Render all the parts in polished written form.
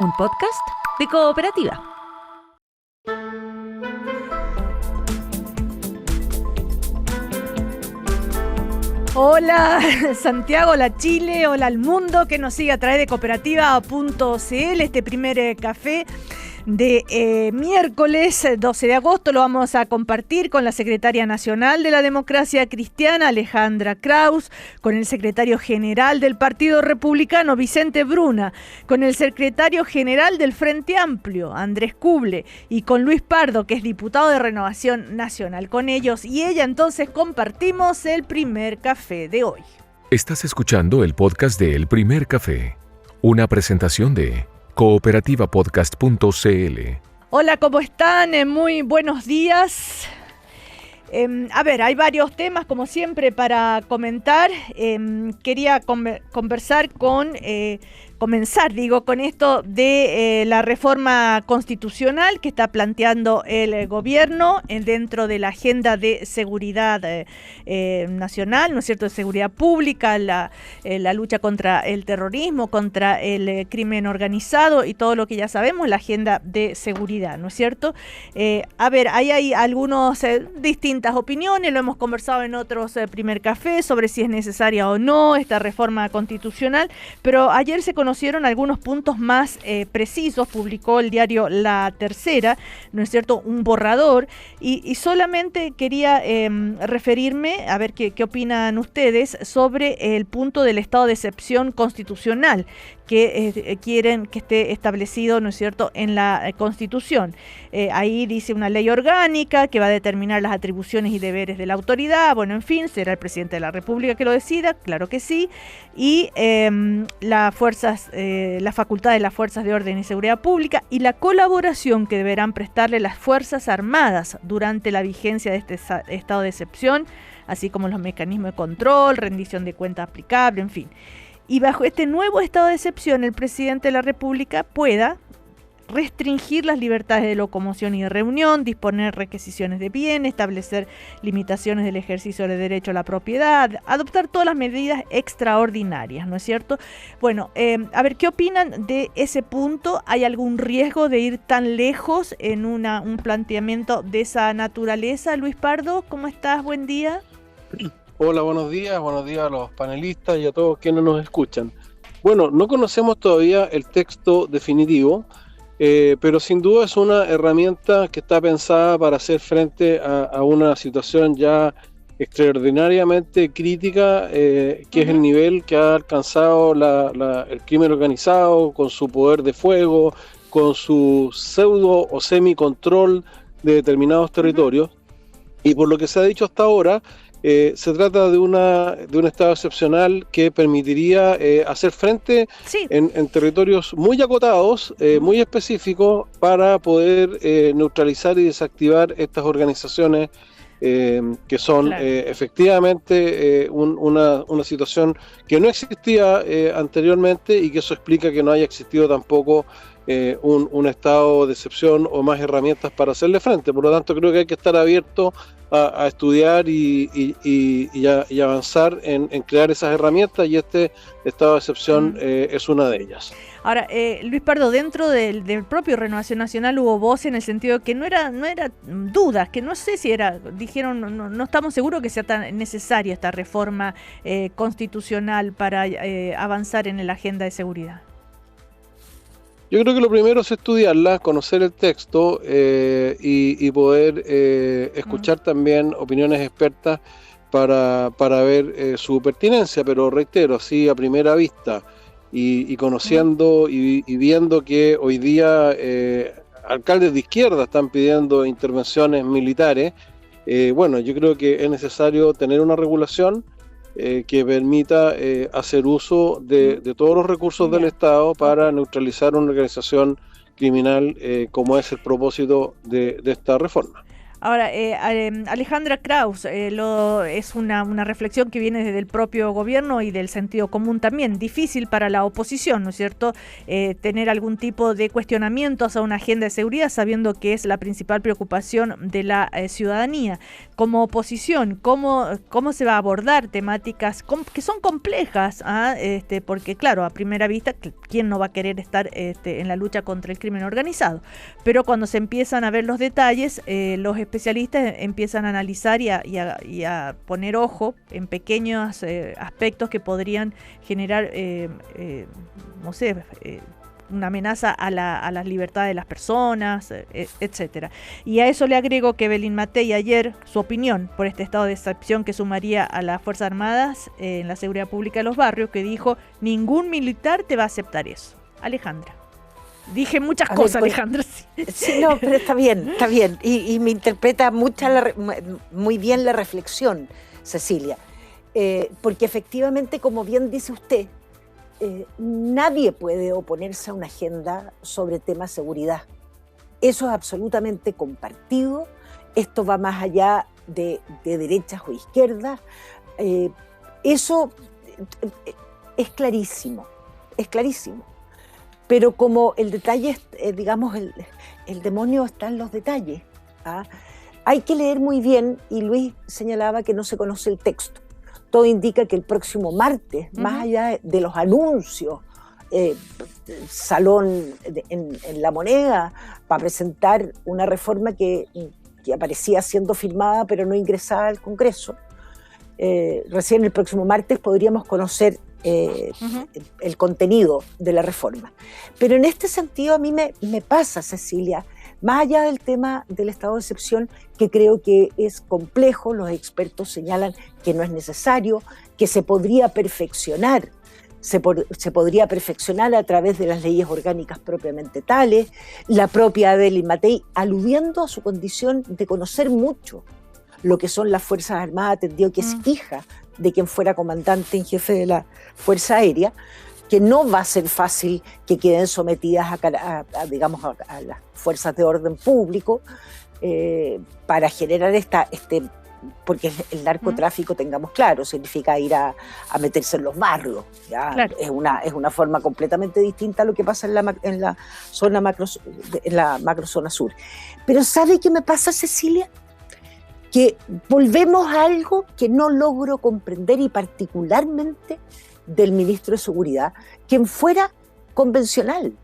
un podcast de Cooperativa. Hola Santiago, hola Chile, hola al mundo que nos sigue a través de cooperativa.cl. Este primer café de miércoles 12 de agosto lo vamos a compartir con la secretaria nacional de la Democracia Cristiana, Alejandra Kraus, con el secretario general del Partido Republicano, Vicente Bruna, con el secretario general del Frente Amplio, Andrés Kuble, y con Luis Pardo, que es diputado de Renovación Nacional. Con ellos y ella entonces compartimos el primer café de hoy. Estás escuchando el podcast de El Primer Café, una presentación de cooperativapodcast.cl. Hola, ¿cómo están? Muy buenos días. Hay varios temas, como siempre, para comentar. Quería comenzar con esto de la reforma constitucional que está planteando el gobierno dentro de la agenda de seguridad nacional, ¿no es cierto?, de seguridad pública, la lucha contra el terrorismo, contra el crimen organizado y todo lo que ya sabemos, la agenda de seguridad, ¿no es cierto? Ahí hay algunas distintas opiniones, lo hemos conversado en otros primer café sobre si es necesaria o no esta reforma constitucional, pero ayer se conocieron algunos puntos más precisos. Publicó el diario La Tercera, ¿no es cierto?, un borrador, y solamente quería referirme a ver qué opinan ustedes sobre el punto del estado de excepción constitucional que quieren que esté establecido, ¿no es cierto?, en la Constitución. Ahí dice una ley orgánica que va a determinar las atribuciones y deberes de la autoridad. Bueno, en fin, será el presidente de la República que lo decida, claro que sí, y la facultad de las fuerzas de orden y seguridad pública y la colaboración que deberán prestarle las Fuerzas Armadas durante la vigencia de este estado de excepción, así como los mecanismos de control, rendición de cuentas aplicable, en fin. Y bajo este nuevo estado de excepción, el presidente de la República pueda restringir las libertades de locomoción y de reunión, disponer requisiciones de bien, establecer limitaciones del ejercicio del derecho a la propiedad, adoptar todas las medidas extraordinarias, ¿no es cierto? Bueno, ¿qué opinan de ese punto? ¿Hay algún riesgo de ir tan lejos en un planteamiento de esa naturaleza? Luis Pardo, ¿cómo estás? Buen día. Hola, buenos días a los panelistas y a todos quienes nos escuchan. Bueno, no conocemos todavía el texto definitivo, pero sin duda es una herramienta que está pensada para hacer frente a una situación ya extraordinariamente crítica, que es el nivel que ha alcanzado el crimen organizado con su poder de fuego, con su pseudo o semi-control de determinados territorios. Y por lo que se ha dicho hasta ahora, se trata de un estado excepcional que permitiría hacer frente en territorios muy acotados, muy específicos, para poder neutralizar y desactivar estas organizaciones que son efectivamente una situación que no existía anteriormente, y que eso explica que no haya existido tampoco un estado de excepción o más herramientas para hacerle frente. Por lo tanto, creo que hay que estar abierto a estudiar y avanzar en crear esas herramientas, y este estado de excepción es una de ellas. Ahora, Luis Pardo, dentro del propio Renovación Nacional hubo voces en el sentido que no era dudas, que no sé si dijeron, no estamos seguros que sea tan necesaria esta reforma constitucional para avanzar en la agenda de seguridad. Yo creo que lo primero es estudiarla, conocer el texto y poder escuchar también opiniones expertas para ver su pertinencia, pero reitero, así a primera vista y conociendo y viendo que hoy día alcaldes de izquierda están pidiendo intervenciones militares, yo creo que es necesario tener una regulación que permita hacer uso de todos los recursos del Estado para neutralizar una organización criminal, como es el propósito de esta reforma. Ahora, Alejandra Kraus, es una reflexión que viene desde el propio gobierno y del sentido común también. Difícil para la oposición, ¿no es cierto?, tener algún tipo de cuestionamientos a una agenda de seguridad, sabiendo que es la principal preocupación de la ciudadanía. Como oposición, ¿cómo se va a abordar temáticas que son complejas? Porque, claro, a primera vista, ¿quién no va a querer estar en la lucha contra el crimen organizado? Pero cuando se empiezan a ver los detalles, los especialistas empiezan a analizar y a poner ojo en pequeños aspectos que podrían generar, una amenaza a las libertades de las personas, etcétera. Y a eso le agrego que Evelyn Matei ayer, su opinión por este estado de excepción que sumaría a las Fuerzas Armadas en la seguridad pública de los barrios, que dijo: ningún militar te va a aceptar eso. Alejandra. Dije muchas cosas, Alejandra. Sí, no, pero está bien. Y me interpreta muy bien la reflexión, Cecilia. Porque efectivamente, como bien dice usted, nadie puede oponerse a una agenda sobre temas de seguridad. Eso es absolutamente compartido. Esto va más allá de derechas o izquierdas. Eso es clarísimo. Pero como el detalle, digamos, el demonio está en los detalles, hay que leer muy bien, y Luis señalaba que no se conoce el texto. Todo indica que el próximo martes, más allá de los anuncios, salón en La Moneda, para presentar una reforma que aparecía siendo firmada pero no ingresada al Congreso, recién el próximo martes podríamos conocer el contenido de la reforma. Pero en este sentido a mí me pasa, Cecilia, más allá del tema del estado de excepción, que creo que es complejo, los expertos señalan que no es necesario, que se podría perfeccionar, se podría perfeccionar a través de las leyes orgánicas propiamente tales. La propia Evelyn Matei, aludiendo a su condición de conocer mucho lo que son las Fuerzas Armadas, atendió que es hija de quien fuera comandante en jefe de la Fuerza Aérea, que no va a ser fácil que queden sometidas a las fuerzas de orden público para generar porque el narcotráfico, tengamos claro, significa ir a meterse en los barrios, ¿ya? Claro. Es una forma completamente distinta a lo que pasa en la macrozona sur. Pero ¿sabe qué me pasa, Cecilia? Que volvemos a algo que no logro comprender, y particularmente del ministro de Seguridad, quien fuera convencional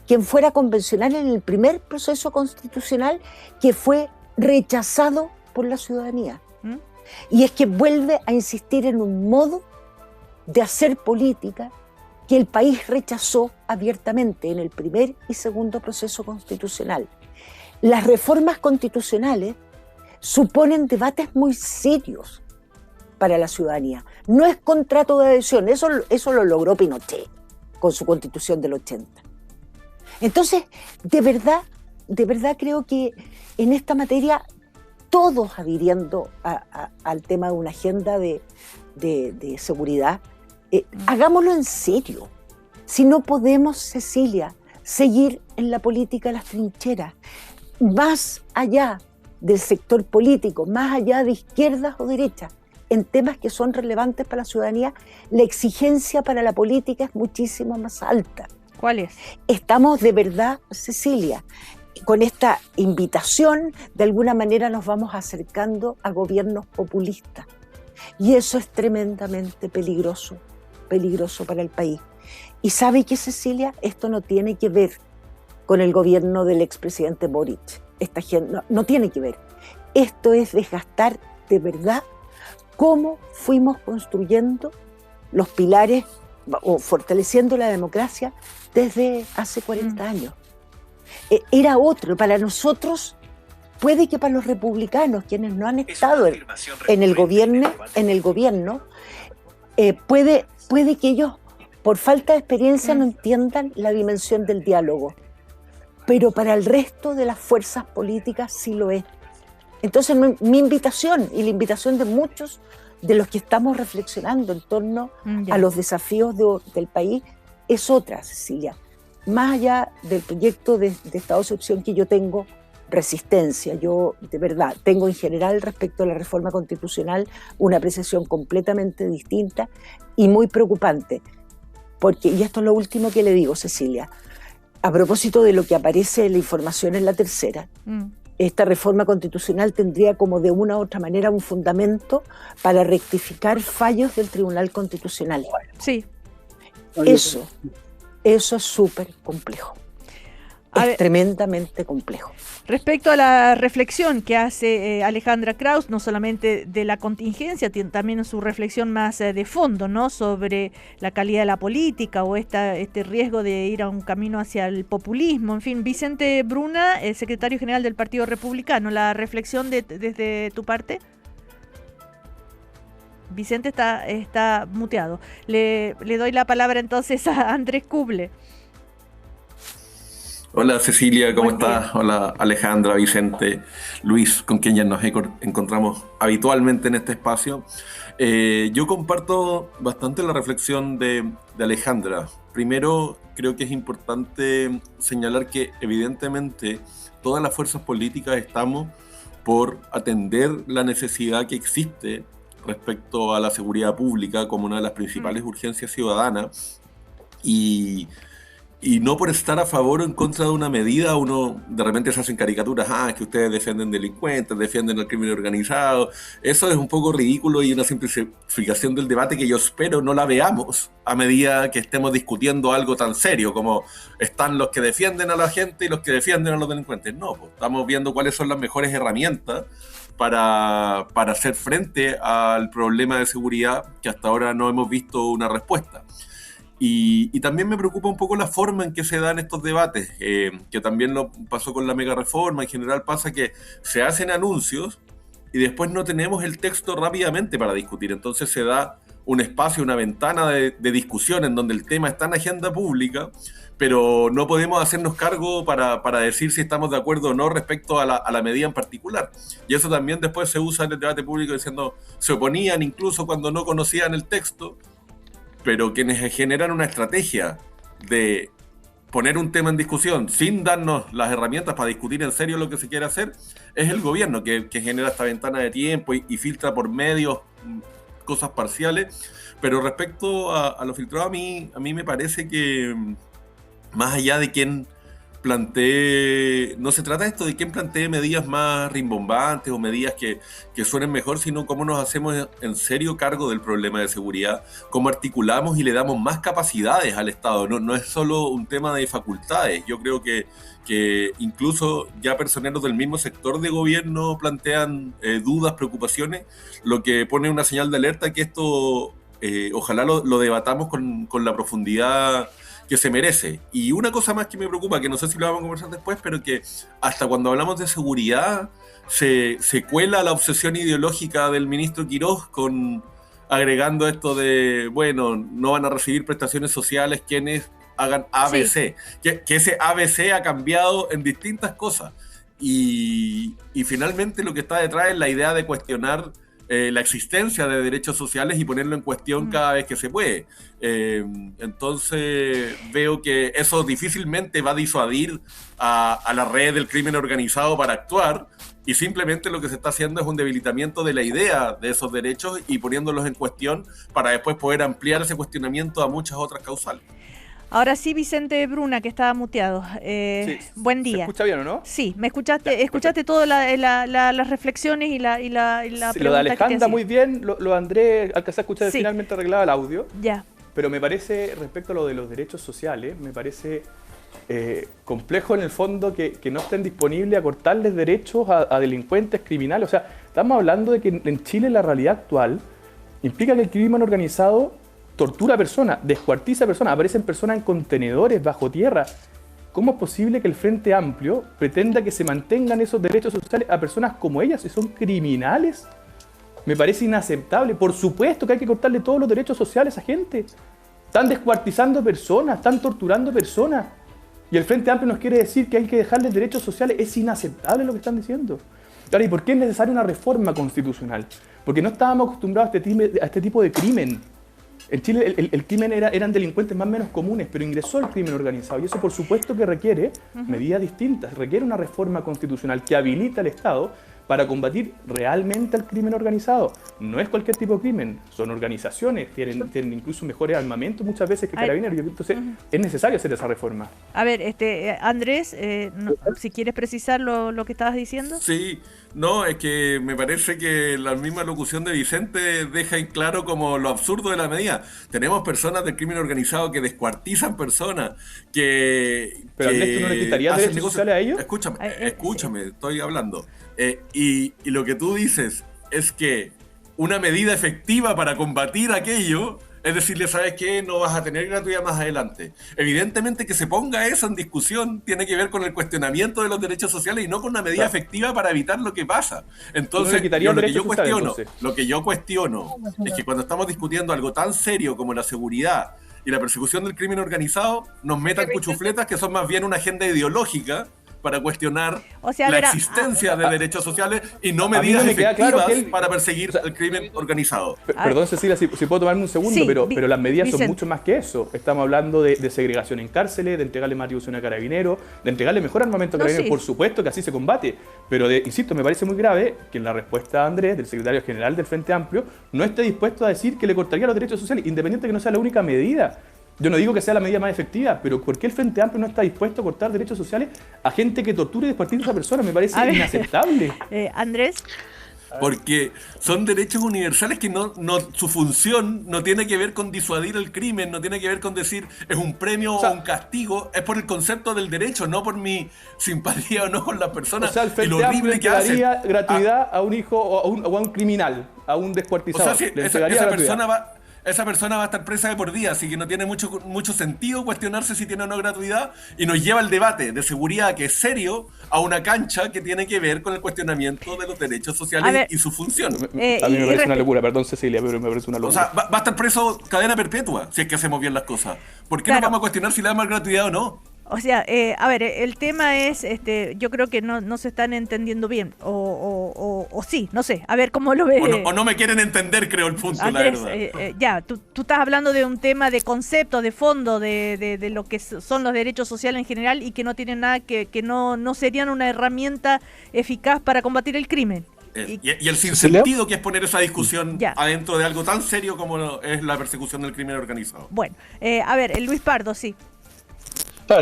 en el primer proceso constitucional, que fue rechazado por la ciudadanía. Y es que vuelve a insistir en un modo de hacer política que el país rechazó abiertamente en el primer y segundo proceso constitucional. Las reformas constitucionales suponen debates muy serios para la ciudadanía. No es contrato de adhesión, eso lo logró Pinochet con su Constitución del 80. Entonces, de verdad creo que en esta materia, todos adhiriendo al tema de una agenda de seguridad, hagámoslo en serio. Si no podemos, Cecilia, seguir en la política de las trincheras, más allá del sector político, más allá de izquierdas o derechas, en temas que son relevantes para la ciudadanía, la exigencia para la política es muchísimo más alta. ¿Cuál es? Estamos de verdad, Cecilia, con esta invitación, de alguna manera nos vamos acercando a gobiernos populistas. Y eso es tremendamente peligroso para el país. Y ¿sabe qué, Cecilia? Esto no tiene que ver con el gobierno del expresidente Boric. Esta gente no tiene que ver. Esto es desgastar de verdad cómo fuimos construyendo los pilares o fortaleciendo la democracia desde hace 40 años. Era otro. Para nosotros, puede que para los republicanos, quienes no han estado en el gobierno, puede que ellos, por falta de experiencia, no entiendan la dimensión del diálogo. Pero para el resto de las fuerzas políticas sí lo es. Entonces mi invitación y la invitación de muchos de los que estamos reflexionando en torno a los desafíos del país es otra, Cecilia. Más allá del proyecto de estado de excepción que yo tengo, resistencia. Yo, de verdad, tengo en general respecto a la reforma constitucional una apreciación completamente distinta y muy preocupante. Porque, y esto es lo último que le digo, Cecilia, a propósito de lo que aparece en la información en la tercera, esta reforma constitucional tendría como de una u otra manera un fundamento para rectificar fallos del Tribunal Constitucional. Sí. Eso es súper complejo. Es tremendamente complejo. Respecto a la reflexión que hace Alejandra Krauss, no solamente de la contingencia, también su reflexión más de fondo, ¿no? Sobre la calidad de la política o este riesgo de ir a un camino hacia el populismo. En fin, Vicente Bruna, el secretario general del Partido Republicano, la reflexión desde tu parte. Vicente está muteado. Le doy la palabra entonces a Andrés Kuble. Hola Cecilia, ¿cómo estás? Hola Alejandra, Vicente, Luis, con quien ya nos encontramos habitualmente en este espacio. Yo comparto bastante la reflexión de Alejandra. Primero, creo que es importante señalar que evidentemente todas las fuerzas políticas estamos por atender la necesidad que existe respecto a la seguridad pública como una de las principales urgencias ciudadanas y no por estar a favor o en contra de una medida uno de repente se hacen caricaturas, es que ustedes defienden delincuentes, defienden el crimen organizado. Eso es un poco ridículo y una simplificación del debate que yo espero no la veamos a medida que estemos discutiendo algo tan serio como están los que defienden a la gente y los que defienden a los delincuentes. No, pues, estamos viendo cuáles son las mejores herramientas para hacer frente al problema de seguridad que hasta ahora no hemos visto una respuesta. Y también me preocupa un poco la forma en que se dan estos debates, que también lo pasó con la mega reforma. En general pasa que se hacen anuncios y después no tenemos el texto rápidamente para discutir. Entonces se da un espacio, una ventana de discusión en donde el tema está en agenda pública, pero no podemos hacernos cargo para decir si estamos de acuerdo o no respecto a la medida en particular. Y eso también después se usa en el debate público diciendo, se oponían incluso cuando no conocían el texto, pero quienes generan una estrategia de poner un tema en discusión sin darnos las herramientas para discutir en serio lo que se quiere hacer, es el gobierno que genera esta ventana de tiempo y filtra por medios cosas parciales. Pero respecto a lo filtrado, a mí me parece que más allá de quién plantee, no se trata esto de quién plantee medidas más rimbombantes o medidas que suenen mejor, sino cómo nos hacemos en serio cargo del problema de seguridad, cómo articulamos y le damos más capacidades al Estado. No es solo un tema de facultades. Yo creo que incluso ya personeros del mismo sector de gobierno plantean dudas, preocupaciones, lo que pone una señal de alerta que esto ojalá lo debatamos con la profundidad que se merece. Y una cosa más que me preocupa, que no sé si lo vamos a conversar después, pero que hasta cuando hablamos de seguridad se cuela la obsesión ideológica del ministro Quirós con agregando esto de, bueno, no van a recibir prestaciones sociales quienes hagan ABC. Sí. Que ese ABC ha cambiado en distintas cosas. Y finalmente lo que está detrás es la idea de cuestionar la existencia de derechos sociales y ponerlo en cuestión cada vez que se puede. Entonces veo que eso difícilmente va a disuadir a la red del crimen organizado para actuar, y simplemente lo que se está haciendo es un debilitamiento de la idea de esos derechos y poniéndolos en cuestión para después poder ampliar ese cuestionamiento a muchas otras causales. Ahora sí, Vicente Bruna, que estaba muteado. Sí, buen día. ¿Se escucha bien o no? Sí, me escuchaste. Escuchaste todas las reflexiones y la pregunta. Lo de Alejandra muy bien, lo de Andrés alcancé a escuchar, sí. Finalmente arreglaba el audio. Ya. Pero me parece, respecto a lo de los derechos sociales, me parece complejo en el fondo que no estén disponibles a cortarles derechos a delincuentes, criminales. O sea, estamos hablando de que en Chile la realidad actual implica que el crimen organizado tortura a personas, descuartiza a personas, aparecen personas en contenedores bajo tierra. ¿Cómo es posible que el Frente Amplio pretenda que se mantengan esos derechos sociales a personas como ellas si son criminales? Me parece inaceptable. Por supuesto que hay que cortarle todos los derechos sociales a gente. Están descuartizando personas, están torturando personas. Y el Frente Amplio nos quiere decir que hay que dejarles derechos sociales. Es inaceptable lo que están diciendo. Claro, ¿y por qué es necesaria una reforma constitucional? Porque no estábamos acostumbrados a este tipo de crimen. En Chile el crimen eran delincuentes más o menos comunes, pero ingresó el crimen organizado. Y eso, por supuesto, que requiere medidas distintas. Requiere una reforma constitucional que habilite al Estado para combatir realmente el crimen organizado. No es cualquier tipo de crimen, son organizaciones, tienen incluso mejores armamentos muchas veces que Carabineros. Entonces, es necesario hacer esa reforma. A ver, Andrés, si quieres precisar lo que estabas diciendo. Sí, no, es que me parece que la misma locución de Vicente deja en claro como lo absurdo de la medida. Tenemos personas del crimen organizado que descuartizan personas, Pero Andrés, ¿tú no le quitarías derechos sociales a ellos? Escúchame, estoy hablando. Y lo que tú dices es que una medida efectiva para combatir aquello es decirle, ¿sabes qué? No vas a tener gratuidad más adelante. Evidentemente que se ponga eso en discusión tiene que ver con el cuestionamiento de los derechos sociales y no con una medida efectiva para evitar lo que pasa. Entonces, lo que yo cuestiono es que cuando estamos discutiendo algo tan serio como la seguridad y la persecución del crimen organizado, nos metan cuchufletas que son más bien una agenda ideológica para cuestionar la existencia de derechos sociales y no medidas efectivas para perseguir el crimen organizado. Perdón, Cecilia, si puedo tomarme un segundo, pero las medidas son mucho más que eso. Estamos hablando de segregación en cárceles, de entregarle más atribución a Carabineros, de entregarle mejor armamento a Carabineros, por supuesto que así se combate. Pero, insisto, me parece muy grave que en la respuesta de Andrés, del secretario general del Frente Amplio, no esté dispuesto a decir que le cortaría los derechos sociales, independiente de que no sea la única medida. Yo no digo que sea la medida más efectiva, pero ¿por qué el Frente Amplio no está dispuesto a cortar derechos sociales a gente que tortura y descuartiza a esa persona? Me parece inaceptable. Andrés. Porque son derechos universales que su función no tiene que ver con disuadir el crimen, no tiene que ver con decir es un premio o un castigo, es por el concepto del derecho, no por mi simpatía o no con la persona. O sea, el Frente Amplio le daría gratuidad a un hijo o a un criminal, a un descuartizado. O sea, si esa persona va a estar presa de por vida, así que no tiene mucho sentido cuestionarse si tiene o no gratuidad, y nos lleva el debate de seguridad, que es serio, a una cancha que tiene que ver con el cuestionamiento de los derechos sociales y su función. A mí me parece una locura, perdón Cecilia, pero me parece una locura. O sea, va a estar preso cadena perpetua si es que hacemos bien las cosas. ¿Por qué no vamos a cuestionar si le damos gratuidad o no? O sea, a ver, el tema es, yo creo que no se están entendiendo bien, o sí, no sé, a ver cómo lo ves. O no me quieren entender, creo, el punto, Andrés, la verdad. Ya, tú estás hablando de un tema de concepto, de fondo, de lo que son los derechos sociales en general y que no tienen nada, que no serían una herramienta eficaz para combatir el crimen. Y el sinsentido que es poner esa discusión adentro de algo tan serio como es la persecución del crimen organizado. Bueno, a ver, Luis Pardo, sí.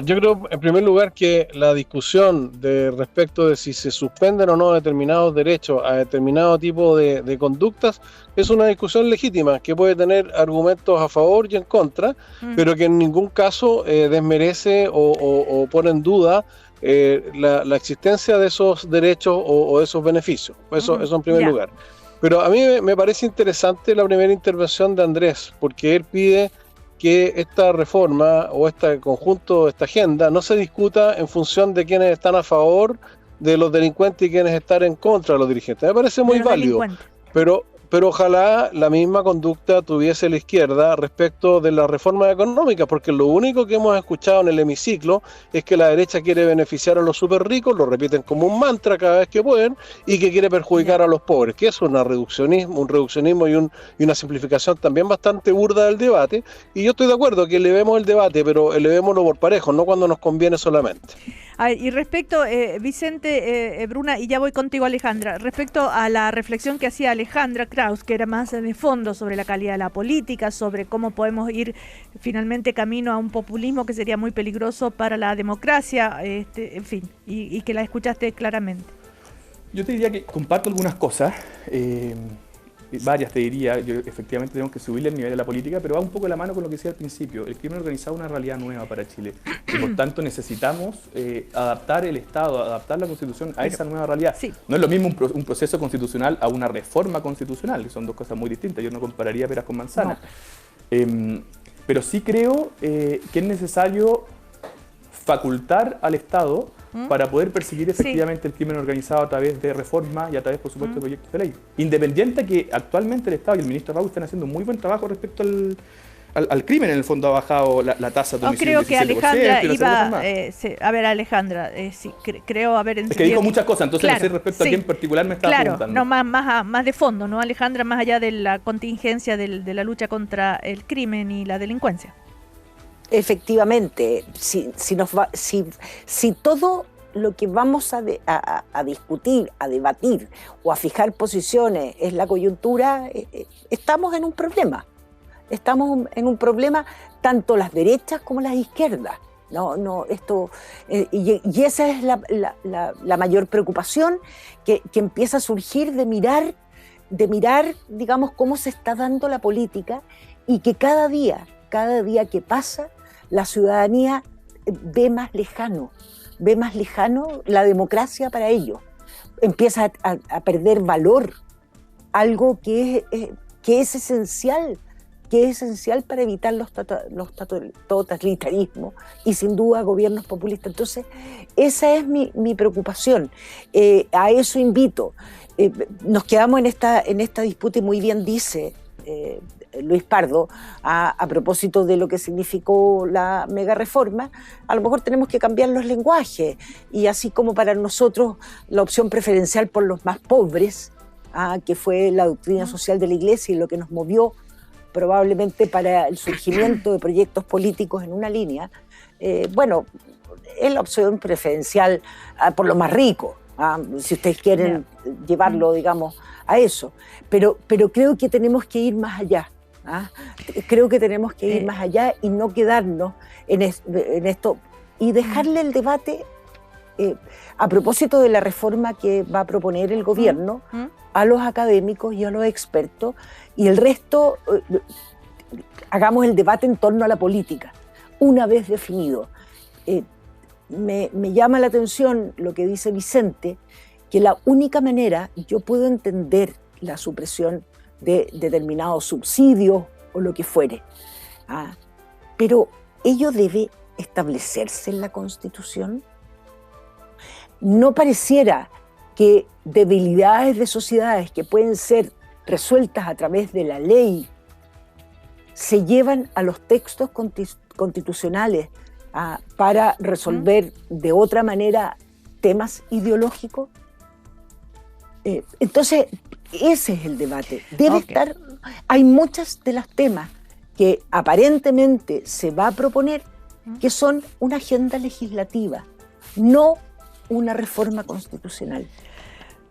Yo creo, en primer lugar, que la discusión respecto de si se suspenden o no determinados derechos a determinado tipo de conductas es una discusión legítima, que puede tener argumentos a favor y en contra, pero que en ningún caso desmerece o pone en duda la existencia de esos derechos o de esos beneficios. Eso en primer lugar. Pero a mí me parece interesante la primera intervención de Andrés, porque él pide que esta reforma o este conjunto, esta agenda, no se discuta en función de quienes están a favor de los delincuentes y quienes están en contra de los dirigentes. Me parece muy válido, pero ojalá la misma conducta tuviese la izquierda respecto de las reformas económicas, porque lo único que hemos escuchado en el hemiciclo es que la derecha quiere beneficiar a los súper ricos, lo repiten como un mantra cada vez que pueden, y que quiere perjudicar a los pobres, que es un reduccionismo y una simplificación también bastante burda del debate. Y yo estoy de acuerdo que elevemos el debate, pero elevémoslo por parejo, no cuando nos conviene solamente. Y respecto, Vicente, Bruna, y ya voy contigo, Alejandra, respecto a la reflexión que hacía Alejandra Kraus, que era más de fondo sobre la calidad de la política, sobre cómo podemos ir finalmente camino a un populismo que sería muy peligroso para la democracia, en fin, y que la escuchaste claramente. Yo te diría que comparto algunas cosas, varias te diría. Yo efectivamente tenemos que subirle el nivel de la política, pero va un poco de la mano con lo que decía al principio. El crimen organizado es una realidad nueva para Chile y por tanto necesitamos adaptar el Estado, adaptar la Constitución a esa nueva realidad. Sí. No es lo mismo un proceso constitucional a una reforma constitucional, que son dos cosas muy distintas. Yo no compararía peras con manzanas. No. Pero sí creo que es necesario facultar al Estado para poder perseguir efectivamente el crimen organizado a través de reformas y a través, por supuesto, de proyectos de ley. Independiente que actualmente el Estado y el ministro Raúl están haciendo muy buen trabajo respecto al crimen en el fondo ha bajado la tasa de homicidio. Creo que Alejandra iba... Alejandra, sí, creo haber entendido. Es que dijo muchas cosas, entonces claro, no sé respecto a quién en particular me estaba preguntando. No, más de fondo, ¿no, Alejandra? Más allá de la contingencia de la lucha contra el crimen y la delincuencia. Efectivamente, si todo lo que vamos a discutir, a debatir o a fijar posiciones es la coyuntura, estamos en un problema. Estamos en un problema tanto las derechas como las izquierdas. Y esa es la mayor preocupación que empieza a surgir de mirar, digamos, cómo se está dando la política y que cada día que pasa, la ciudadanía ve más lejano la democracia para ellos. Empieza a perder valor, algo que es esencial para evitar los totalitarismos y sin duda gobiernos populistas. Entonces, esa es mi preocupación. A eso invito. Nos quedamos en esta disputa y muy bien dice Luis Pardo, a propósito de lo que significó la mega reforma, a lo mejor tenemos que cambiar los lenguajes y así como para nosotros la opción preferencial por los más pobres, que fue la doctrina social de la Iglesia y lo que nos movió probablemente para el surgimiento de proyectos políticos en una línea, es la opción preferencial por lo más rico, si ustedes quieren llevarlo, digamos, a eso. Pero creo que tenemos que ir más allá. Creo que tenemos que ir más allá y no quedarnos en esto y dejarle el debate a propósito de la reforma que va a proponer el gobierno a los académicos y a los expertos y el resto hagamos el debate en torno a la política una vez definido. Me llama la atención lo que dice Vicente, que la única manera, yo puedo entender la supresión de determinados subsidios o lo que fuere, pero ello debe establecerse en la Constitución. No pareciera que debilidades de sociedades que pueden ser resueltas a través de la ley se llevan a los textos constitucionales para resolver de otra manera temas ideológicos. Entonces, ese es el debate. Debe estar. Hay muchos de los temas que aparentemente se va a proponer que son una agenda legislativa, no una reforma constitucional.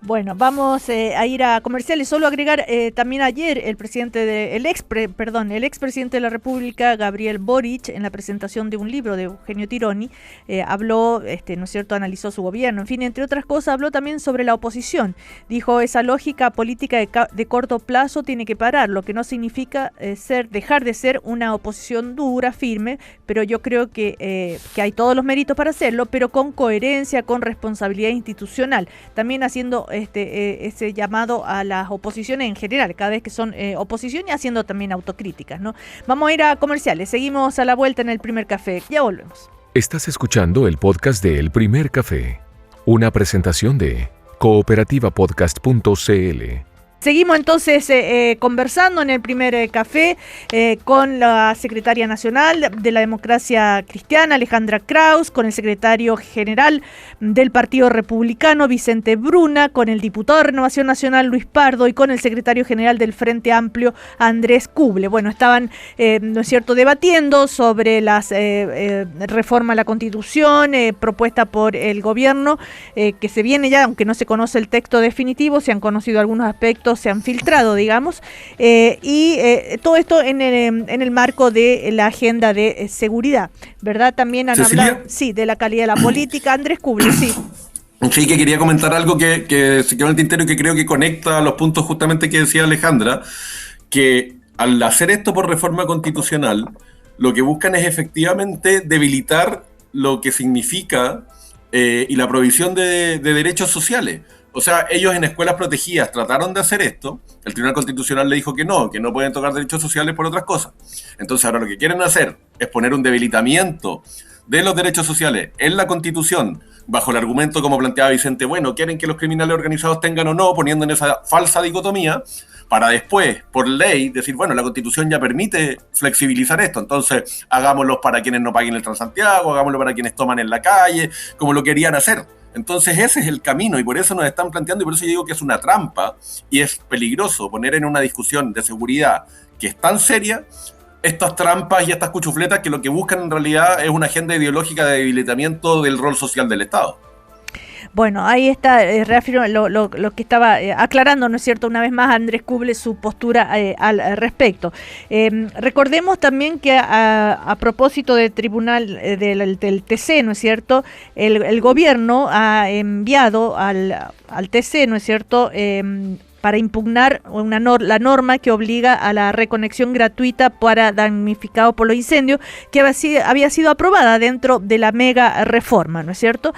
Bueno, vamos a ir a comerciales. Solo agregar también ayer el expresidente de la República, Gabriel Boric, en la presentación de un libro de Eugenio Tironi, habló, ¿no es cierto?, analizó su gobierno, en fin, entre otras cosas, habló también sobre la oposición. Dijo, esa lógica política de corto plazo tiene que parar, lo que no significa dejar de ser una oposición dura, firme, pero yo creo que hay todos los méritos para hacerlo, pero con coherencia, con responsabilidad institucional, también haciendo ese llamado a las oposiciones en general, cada vez que son oposición y haciendo también autocríticas, ¿no? Vamos a ir a comerciales, seguimos a la vuelta en El Primer Café, ya volvemos. Estás escuchando el podcast de El Primer Café, una presentación de cooperativapodcast.cl. Seguimos entonces conversando en El Primer Café con la secretaria nacional de la Democracia Cristiana, Alejandra Kraus, con el secretario general del Partido Republicano, Vicente Bruna, con el diputado de Renovación Nacional, Luis Pardo, y con el secretario general del Frente Amplio, Andrés Kuble. Bueno, estaban, ¿no es cierto?, debatiendo sobre las reforma a la Constitución propuesta por el gobierno, que se viene ya, aunque no se conoce el texto definitivo, se han conocido algunos aspectos, se han filtrado, digamos, y todo esto en el marco de la agenda de seguridad, ¿verdad? También han hablado, sí, de la calidad de la política. Andrés Kuble, sí. Sí, que quería comentar algo que se quedó en el tintero y que creo que conecta los puntos justamente que decía Alejandra, que al hacer esto por reforma constitucional, lo que buscan es efectivamente debilitar lo que significa y la provisión de derechos sociales. O sea, ellos en escuelas protegidas trataron de hacer esto, el Tribunal Constitucional le dijo que no pueden tocar derechos sociales por otras cosas. Entonces ahora lo que quieren hacer es poner un debilitamiento de los derechos sociales en la Constitución, bajo el argumento, como planteaba Vicente, bueno, quieren que los criminales organizados tengan o no, poniendo en esa falsa dicotomía, para después, por ley, decir, bueno, la Constitución ya permite flexibilizar esto, entonces hagámoslo para quienes no paguen el Transantiago, hagámoslo para quienes toman en la calle, como lo querían hacer. Entonces ese es el camino y por eso nos están planteando, y por eso yo digo que es una trampa y es peligroso poner en una discusión de seguridad que es tan seria estas trampas y estas cuchufletas que lo que buscan en realidad es una agenda ideológica de debilitamiento del rol social del Estado. Bueno, ahí está, reafirmo lo que estaba aclarando, ¿no es cierto?, una vez más Andrés Kuble su postura al respecto. Recordemos también que a propósito del tribunal del TC, ¿no es cierto?, el gobierno ha enviado al TC, ¿no es cierto?, para impugnar la norma que obliga a la reconexión gratuita para damnificados por los incendios, que había sido aprobada dentro de la mega reforma, ¿no es cierto?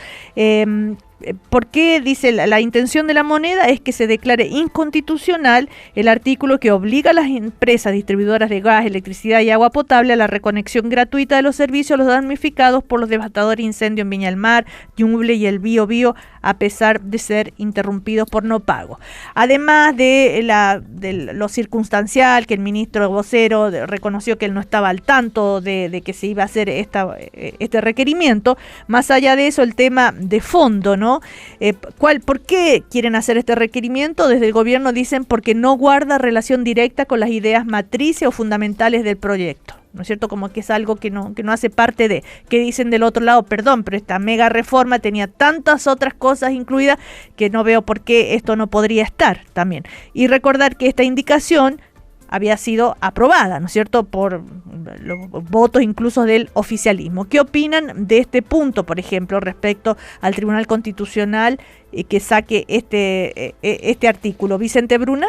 ¿Por qué? Dice la intención de la moneda es que se declare inconstitucional el artículo que obliga a las empresas distribuidoras de gas, electricidad y agua potable a la reconexión gratuita de los servicios a los damnificados por los devastadores incendios en Viña del Mar, Ñuble y el Biobío, a pesar de ser interrumpidos por no pago. Además de lo circunstancial, que el ministro vocero reconoció que él no estaba al tanto de que se iba a hacer este requerimiento, más allá de eso, el tema de fondo, ¿no? ¿Por qué quieren hacer este requerimiento? Desde el gobierno dicen porque no guarda relación directa con las ideas matrices o fundamentales del proyecto, ¿no es cierto? Como que es algo que no hace parte de, que dicen del otro lado, perdón, pero esta mega reforma tenía tantas otras cosas incluidas que no veo por qué esto no podría estar también. Y recordar que esta indicación había sido aprobada, ¿no es cierto?, por los votos incluso del oficialismo. ¿Qué opinan de este punto, por ejemplo, respecto al Tribunal Constitucional que saque este artículo? Vicente Bruna.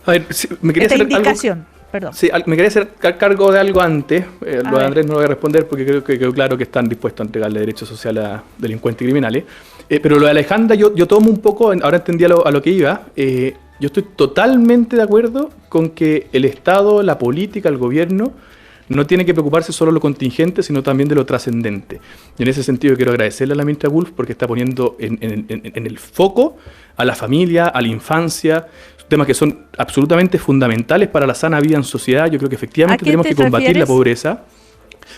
A ver, me quería esta hacer indicación. Algo... Perdón. Sí, me quería hacer cargo de algo antes. Lo de Andrés no lo voy a responder porque creo que quedó claro que están dispuestos a entregarle derechos sociales a delincuentes y criminales. Pero lo de Alejandra yo tomo un poco, ahora entendí a lo que iba. Yo estoy totalmente de acuerdo con que el Estado, la política, el gobierno no tiene que preocuparse solo de lo contingente, sino también de lo trascendente. Y en ese sentido quiero agradecerle a la ministra Wulf porque está poniendo en el foco a la familia, a la infancia, temas que son absolutamente fundamentales para la sana vida en sociedad. Yo creo que efectivamente tenemos que combatir la pobreza.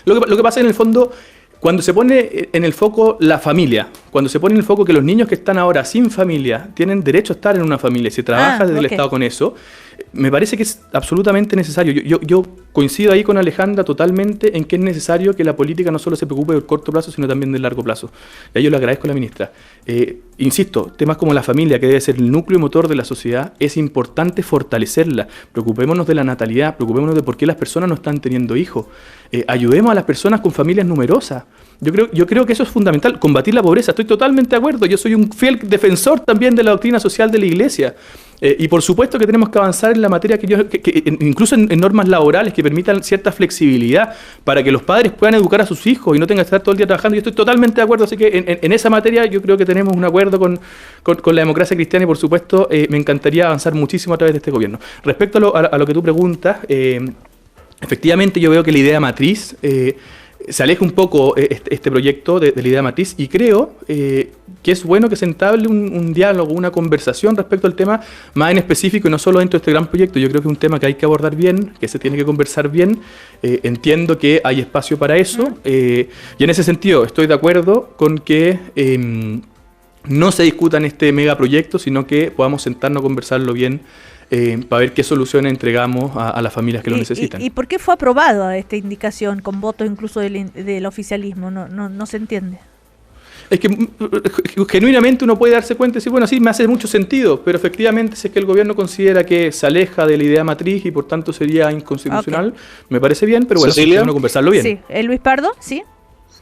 Lo que pasa en el fondo, cuando se pone en el foco la familia, cuando se pone en el foco que los niños que están ahora sin familia tienen derecho a estar en una familia y se trabaja desde el Estado con eso, me parece que es absolutamente necesario. Yo coincido ahí con Alejandra totalmente en que es necesario que la política no solo se preocupe del corto plazo, sino también del largo plazo. Y ahí yo le agradezco a la ministra. Insisto, temas como la familia, que debe ser el núcleo motor de la sociedad, es importante fortalecerla. Preocupémonos de la natalidad, preocupémonos de por qué las personas no están teniendo hijos. Ayudemos a las personas con familias numerosas. Yo creo que eso es fundamental, combatir la pobreza. Estoy totalmente de acuerdo. Yo soy un fiel defensor también de la doctrina social de la Iglesia. Y por supuesto que tenemos que avanzar en la materia, incluso en normas laborales que permitan cierta flexibilidad para que los padres puedan educar a sus hijos y no tengan que estar todo el día trabajando. Yo estoy totalmente de acuerdo, así que en esa materia yo creo que tenemos un acuerdo con la democracia cristiana y por supuesto me encantaría avanzar muchísimo a través de este gobierno. Respecto a lo que tú preguntas, efectivamente yo veo que la idea matriz... se aleja un poco este proyecto de la idea matriz y creo que es bueno que se entable un diálogo, una conversación respecto al tema más en específico y no solo dentro de este gran proyecto. Yo creo que es un tema que hay que abordar bien, que se tiene que conversar bien. Entiendo que hay espacio para eso y en ese sentido estoy de acuerdo con que no se discuta en este megaproyecto, sino que podamos sentarnos a conversarlo bien para ver qué soluciones entregamos a las familias que lo necesitan. ¿Y por qué fue aprobada esta indicación con votos incluso del oficialismo? No se entiende. Es que genuinamente uno puede darse cuenta y decir, bueno, sí, me hace mucho sentido, pero efectivamente si es que el gobierno considera que se aleja de la idea matriz y por tanto sería inconstitucional, me parece bien, pero bueno, tenemos que conversarlo bien. Sí, Luis Pardo, ¿sí?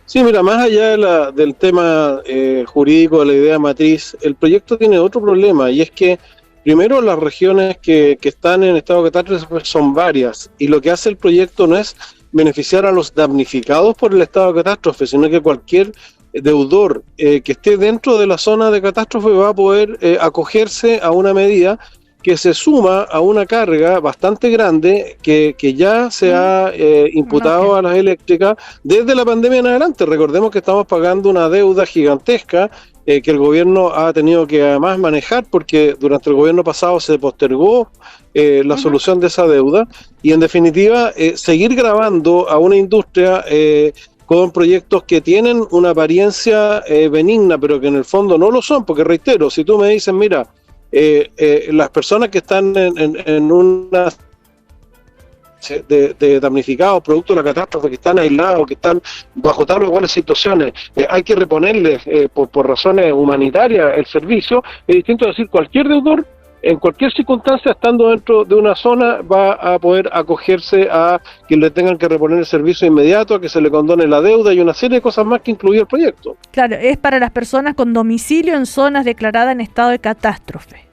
Sí, mira, más allá del tema jurídico de la idea matriz, el proyecto tiene otro problema y es que primero, las regiones que están en estado de catástrofe son varias y lo que hace el proyecto no es beneficiar a los damnificados por el estado de catástrofe, sino que cualquier deudor que esté dentro de la zona de catástrofe va a poder acogerse a una medida que se suma a una carga bastante grande que ya se ha imputado a las eléctricas desde la pandemia en adelante. Recordemos que estamos pagando una deuda gigantesca que el gobierno ha tenido que además manejar porque durante el gobierno pasado se postergó la solución de esa deuda y en definitiva seguir grabando a una industria con proyectos que tienen una apariencia benigna pero que en el fondo no lo son, porque reitero, si tú me dices, mira, las personas que están en una de damnificados producto de la catástrofe, que están aislados, que están bajo tal o cuales situaciones, hay que reponerles por razones humanitarias el servicio, es distinto a decir cualquier deudor en cualquier circunstancia, estando dentro de una zona, va a poder acogerse a que le tengan que reponer el servicio inmediato, a que se le condone la deuda y una serie de cosas más que incluye el proyecto. Claro, es para las personas con domicilio en zonas declaradas en estado de catástrofe.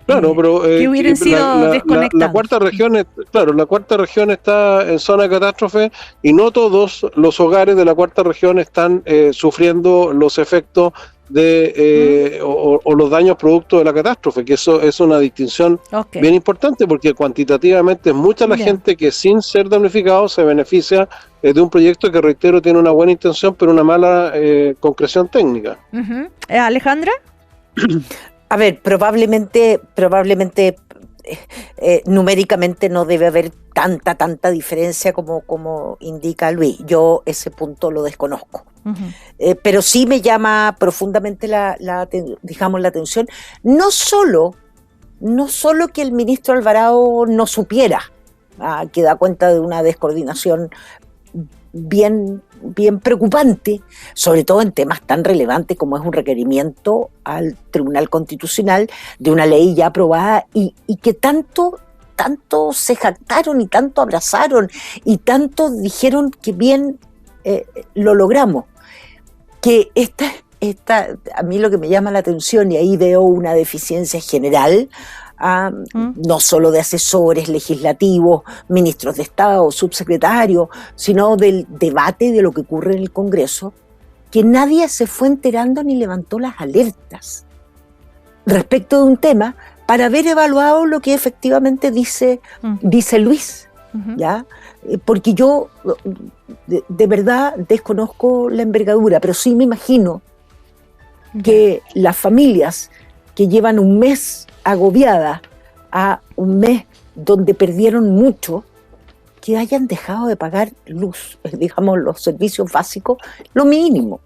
Claro, pero que hubieran sido desconectados. La cuarta región, la cuarta región está en zona de catástrofe y no todos los hogares de la cuarta región están sufriendo los efectos de o los daños producto de la catástrofe, que eso es una distinción bien importante porque cuantitativamente es mucha la gente que sin ser damnificado se beneficia de un proyecto que, reitero, tiene una buena intención pero una mala concreción técnica. Alejandra. A ver, probablemente numéricamente no debe haber tanta diferencia como indica Luis. Yo ese punto lo desconozco. Pero sí me llama profundamente la atención, no solo que el ministro Alvarado no supiera, que da cuenta de una descoordinación bien preocupante, sobre todo en temas tan relevantes como es un requerimiento al Tribunal Constitucional de una ley ya aprobada y que tanto se jactaron y tanto abrazaron y tanto dijeron que bien lo logramos. Que a mí lo que me llama la atención, y ahí veo una deficiencia general, no solo de asesores legislativos, ministros de Estado, subsecretarios, sino del debate de lo que ocurre en el Congreso, que nadie se fue enterando ni levantó las alertas respecto de un tema para haber evaluado lo que efectivamente dice Luis, ¿ya? Porque yo de verdad desconozco la envergadura, pero sí me imagino que las familias que llevan un mes agobiadas a un mes donde perdieron mucho, que hayan dejado de pagar luz, digamos, los servicios básicos, lo mínimo.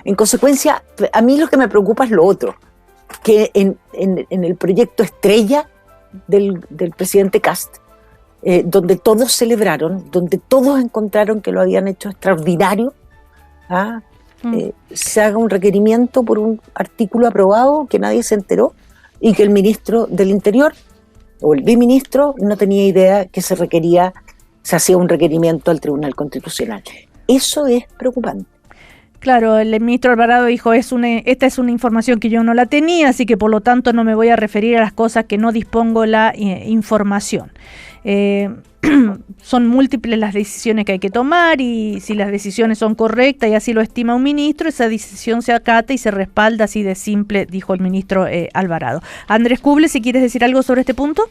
En consecuencia, a mí lo que me preocupa es lo otro, que en el proyecto estrella del presidente Kast, donde todos celebraron, donde todos encontraron que lo habían hecho extraordinario, se haga un requerimiento por un artículo aprobado que nadie se enteró y que el ministro del Interior o el biministro no tenía idea que se hacía un requerimiento al Tribunal Constitucional. Eso es preocupante. Claro, el ministro Alvarado dijo, esta es una información que yo no la tenía, así que por lo tanto no me voy a referir a las cosas que no dispongo la información. Son múltiples las decisiones que hay que tomar y si las decisiones son correctas y así lo estima un ministro, esa decisión se acata y se respalda, así de simple, dijo el ministro Alvarado. Andrés Cuble, si quieres decir algo sobre este punto.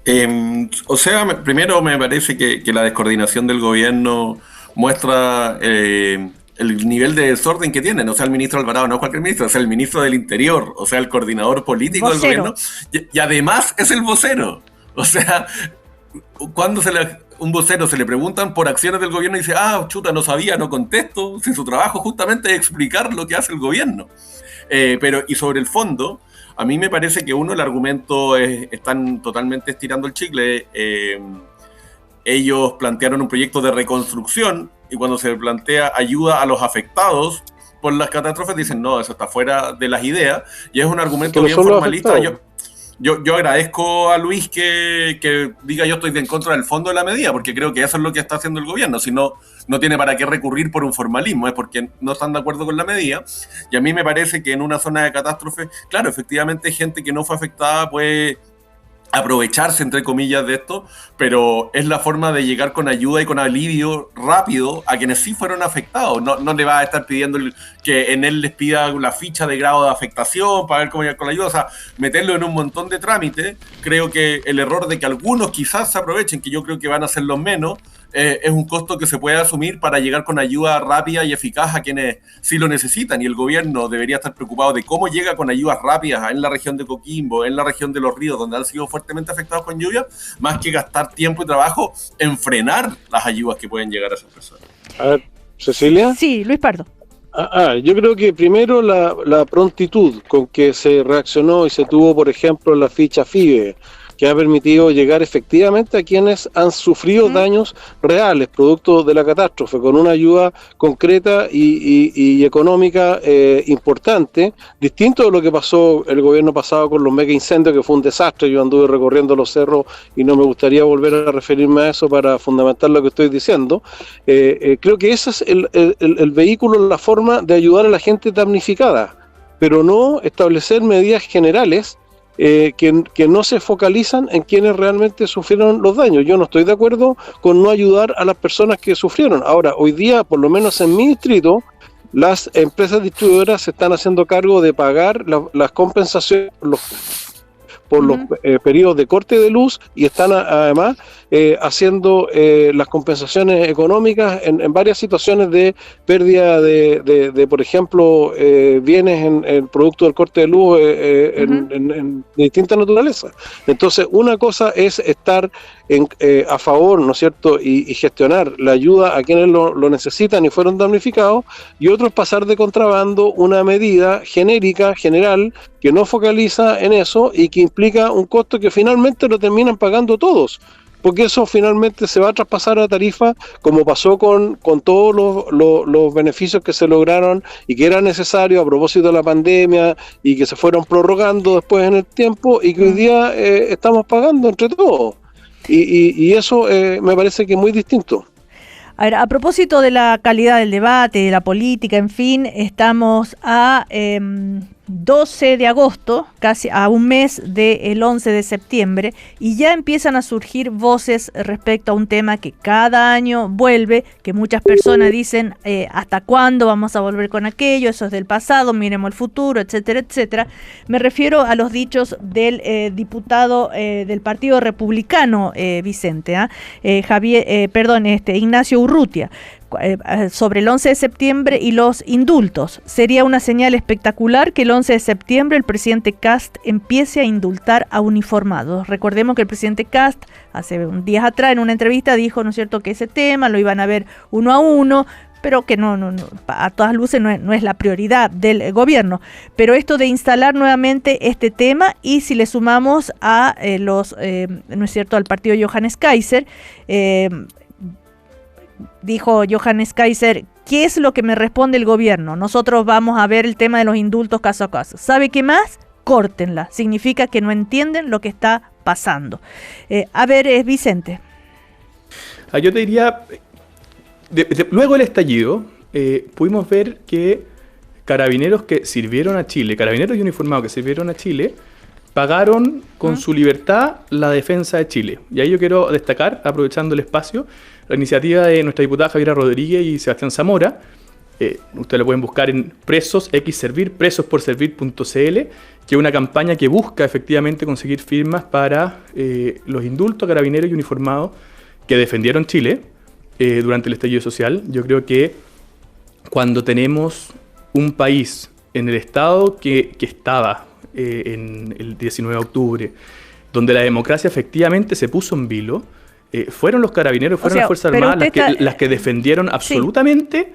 Primero me parece que la descoordinación del gobierno muestra el nivel de desorden que tienen. O sea, el ministro Alvarado no es cualquier ministro, es el ministro del Interior, o sea, el coordinador político del gobierno y además es el vocero. O sea, cuando un vocero se le preguntan por acciones del gobierno y dice, chuta, no sabía, no contesto, si su trabajo justamente es explicar lo que hace el gobierno. Y sobre el fondo, a mí me parece que el argumento están totalmente estirando el chicle. Ellos plantearon un proyecto de reconstrucción y cuando se plantea ayuda a los afectados por las catástrofes dicen, no, eso está fuera de las ideas y es un argumento bien formalista. Yo agradezco a Luis que diga yo estoy en contra del fondo de la medida, porque creo que eso es lo que está haciendo el gobierno. Si no tiene para qué recurrir por un formalismo, es porque no están de acuerdo con la medida. Y a mí me parece que en una zona de catástrofe, claro, efectivamente gente que no fue afectada puede aprovecharse, entre comillas, de esto, pero es la forma de llegar con ayuda y con alivio rápido a quienes sí fueron afectados. No le va a estar pidiendo que en él les pida la ficha de grado de afectación para ver cómo llegar con la ayuda, o sea, meterlo en un montón de trámites. Creo que el error de que algunos quizás se aprovechen, que yo creo que van a ser los menos, es un costo que se puede asumir para llegar con ayuda rápida y eficaz a quienes sí lo necesitan, y el gobierno debería estar preocupado de cómo llega con ayudas rápidas en la región de Coquimbo, en la región de Los Ríos, donde han sido fuertemente afectados con lluvia, más que gastar tiempo y trabajo en frenar las ayudas que pueden llegar a esas personas. A ver, Cecilia. Sí, Luis Pardo. Yo creo que primero la prontitud con que se reaccionó y se tuvo, por ejemplo, la ficha FIBE, que ha permitido llegar efectivamente a quienes han sufrido daños reales, producto de la catástrofe, con una ayuda concreta y económica importante, distinto de lo que pasó el gobierno pasado con los mega incendios, que fue un desastre. Yo anduve recorriendo los cerros y no me gustaría volver a referirme a eso para fundamentar lo que estoy diciendo. Creo que ese es el vehículo, la forma de ayudar a la gente damnificada, pero no establecer medidas generales que no se focalizan en quienes realmente sufrieron los daños. Yo no estoy de acuerdo con no ayudar a las personas que sufrieron. Ahora, hoy día, por lo menos en mi distrito, las empresas distribuidoras se están haciendo cargo de pagar las compensaciones por los periodos de corte de luz, y están además haciendo las compensaciones económicas en varias situaciones de pérdida de por ejemplo, bienes en producto del corte de luz de distinta naturaleza. Entonces, una cosa es estar a favor, ¿no es cierto?, y gestionar la ayuda a quienes lo necesitan y fueron damnificados, y otro es pasar de contrabando una medida genérica, general, que no focaliza en eso y que implica un costo que finalmente lo terminan pagando todos, porque eso finalmente se va a traspasar a tarifa, como pasó con todos los beneficios que se lograron y que eran necesarios a propósito de la pandemia y que se fueron prorrogando después en el tiempo y que hoy día estamos pagando entre todos. Y eso me parece que es muy distinto. A ver, a propósito de la calidad del debate, de la política, en fin, estamos a 12 de agosto, casi a un mes del 11 de septiembre, y ya empiezan a surgir voces respecto a un tema que cada año vuelve, que muchas personas dicen, ¿hasta cuándo vamos a volver con aquello? Eso es del pasado, miremos el futuro, etcétera, etcétera. Me refiero a los dichos del diputado del Partido Republicano, Vicente, Ignacio Urrutia, sobre el 11 de septiembre y los indultos. Sería una señal espectacular que el 11 de septiembre el presidente Kast empiece a indultar a uniformados. Recordemos que el presidente Kast hace un día atrás en una entrevista dijo, ¿no es cierto?, que ese tema lo iban a ver uno a uno, pero que no, a todas luces no es la prioridad del gobierno. Pero esto de instalar nuevamente este tema, y si le sumamos a ¿no es cierto?, al partido Johannes Kaiser, dijo Johannes Kaiser, ¿qué es lo que me responde el gobierno? Nosotros vamos a ver el tema de los indultos caso a caso. ¿Sabe qué más? Córtenla. Significa que no entienden lo que está pasando. A ver, Vicente. Yo te diría, luego del estallido, pudimos ver que carabineros que sirvieron a Chile, carabineros y uniformados que sirvieron a Chile, pagaron con su libertad la defensa de Chile. Y ahí yo quiero destacar, aprovechando el espacio, la iniciativa de nuestra diputada Javiera Rodríguez y Sebastián Zamora. Ustedes lo pueden buscar en presosporservir.cl, que es una campaña que busca efectivamente conseguir firmas para los indultos a carabineros y uniformados que defendieron Chile durante el estallido social. Yo creo que cuando tenemos un país en el estado que estaba en el 19 de octubre, donde la democracia efectivamente se puso en vilo, fueron los carabineros, fueron las Fuerzas Armadas las que defendieron absolutamente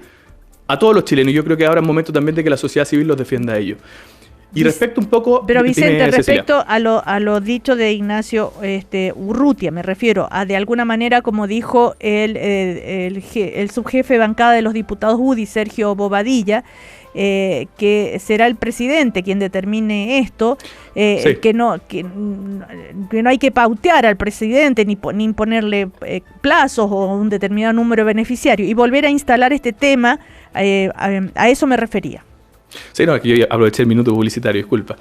a todos los chilenos. Yo creo que ahora es momento también de que la sociedad civil los defienda a ellos. Y respecto un poco... Pero Vicente, respecto a lo dicho de Ignacio Urrutia, me refiero a, de alguna manera, como dijo el subjefe de bancada de los diputados UDI, Sergio Bobadilla, que será el presidente quien determine esto, que no hay que pautear al presidente ni imponerle plazos o un determinado número de beneficiarios, y volver a instalar este tema, a eso me refería. Sí, no, aquí yo aproveché el minuto publicitario, disculpa.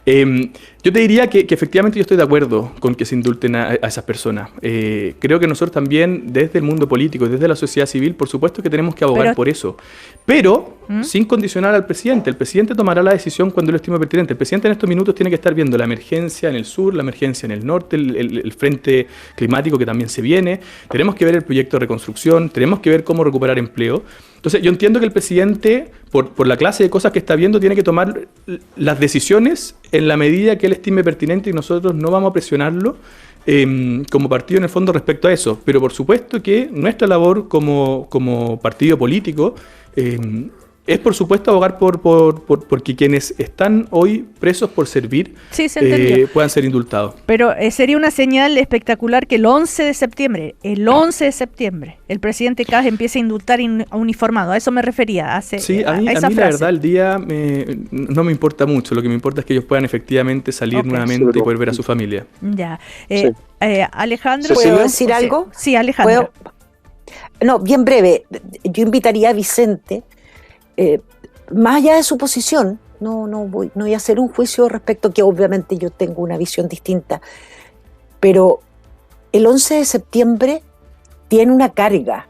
Yo te diría que efectivamente yo estoy de acuerdo con que se indulten a esas personas. Creo que nosotros también, desde el mundo político, desde la sociedad civil, por supuesto que tenemos que abogar por eso. Pero sin condicionar al presidente. El presidente tomará la decisión cuando lo estime pertinente. El presidente en estos minutos tiene que estar viendo la emergencia en el sur, la emergencia en el norte, el frente climático que también se viene. Tenemos que ver el proyecto de reconstrucción, tenemos que ver cómo recuperar empleo. Entonces, yo entiendo que el presidente, por la clase de cosas que está viendo, tiene que tomar las decisiones en la medida que él estime pertinente y nosotros no vamos a presionarlo como partido en el fondo respecto a eso. Pero por supuesto que nuestra labor como partido político es por supuesto abogar porque quienes están hoy presos por servir puedan ser indultados. Pero sería una señal espectacular que el 11 de septiembre, el presidente Kast empiece a indultar uniformado. A eso me refería. Sí, a mí la verdad el día no me importa mucho. Lo que me importa es que ellos puedan efectivamente salir nuevamente y poder ver a su familia. Ya. Alejandro, ¿puedo decir algo? Sí, Alejandro. No, bien breve. Yo invitaría a Vicente, más allá de su posición, no voy a hacer un juicio respecto a que obviamente yo tengo una visión distinta, pero el 11 de septiembre tiene una carga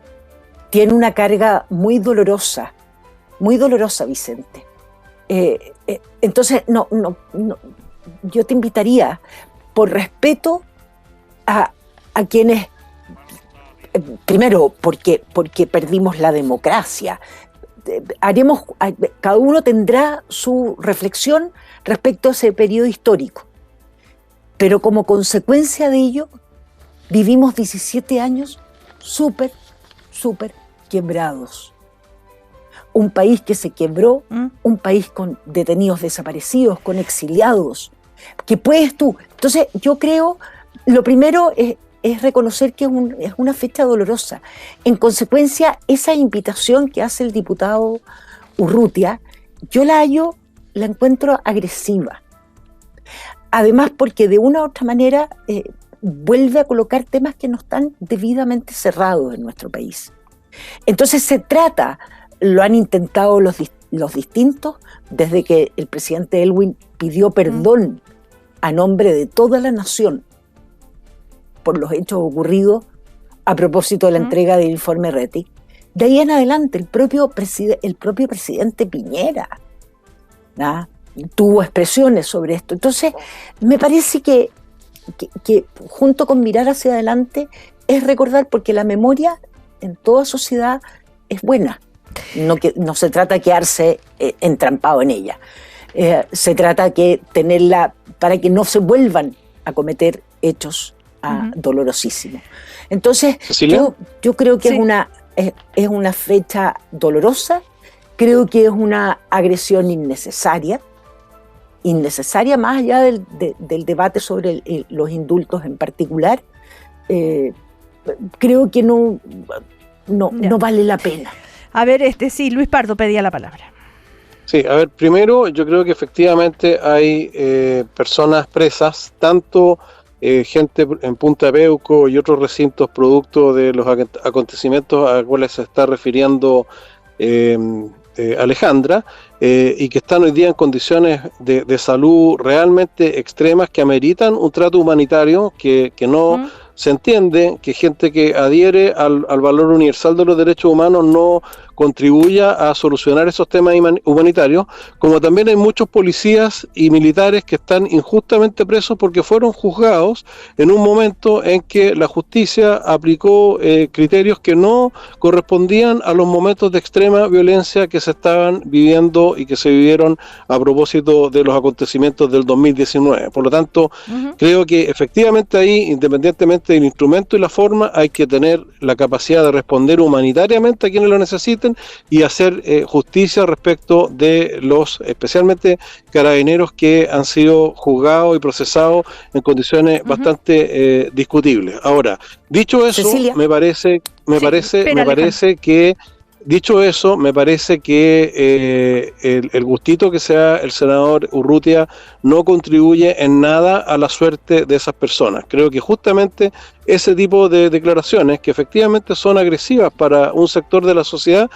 muy dolorosa, Vicente. Entonces, no, yo te invitaría, por respeto a quienes, primero, porque perdimos la democracia, cada uno tendrá su reflexión respecto a ese periodo histórico, pero como consecuencia de ello vivimos 17 años súper quebrados. Un país que se quebró, un país con detenidos desaparecidos, con exiliados. ¿Qué puedes tú? Entonces yo creo, lo primero es reconocer que es una fecha dolorosa. En consecuencia, esa invitación que hace el diputado Urrutia, yo la encuentro agresiva. Además, porque de una u otra manera vuelve a colocar temas que no están debidamente cerrados en nuestro país. Entonces lo han intentado los distintos, desde que el presidente Elwin pidió perdón a nombre de toda la nación por los hechos ocurridos a propósito de la entrega del informe Rettig. De ahí en adelante, el propio presidente Piñera tuvo expresiones sobre esto. Entonces, me parece que junto con mirar hacia adelante es recordar, porque la memoria en toda sociedad es buena. No se trata de quedarse entrampado en ella. Se de tenerla para que no se vuelvan a cometer hechos dolorosísimo. Entonces, yo creo que es una fecha dolorosa, creo que es una agresión innecesaria más allá del debate sobre los indultos en particular. Creo que no vale la pena. A ver, Luis Pardo pedía la palabra. Sí, a ver, primero yo creo que efectivamente hay personas presas, tanto gente en Punta Peuco y otros recintos producto de los acontecimientos a los cuales se está refiriendo Alejandra, y que están hoy día en condiciones de salud realmente extremas que ameritan un trato humanitario que no se entiende que gente que adhiere al valor universal de los derechos humanos no contribuya a solucionar esos temas humanitarios, como también hay muchos policías y militares que están injustamente presos porque fueron juzgados en un momento en que la justicia aplicó criterios que no correspondían a los momentos de extrema violencia que se estaban viviendo y que se vivieron a propósito de los acontecimientos del 2019. Por lo tanto, creo que efectivamente ahí, independientemente del instrumento y la forma, hay que tener la capacidad de responder humanitariamente a quienes lo necesiten y hacer justicia respecto de los, especialmente carabineros que han sido juzgados y procesados en condiciones bastante discutibles. Ahora, dicho eso, Cecilia. me parece que el gustito que sea el senador Urrutia no contribuye en nada a la suerte de esas personas. Creo que justamente ese tipo de declaraciones, que efectivamente son agresivas para un sector de la sociedad,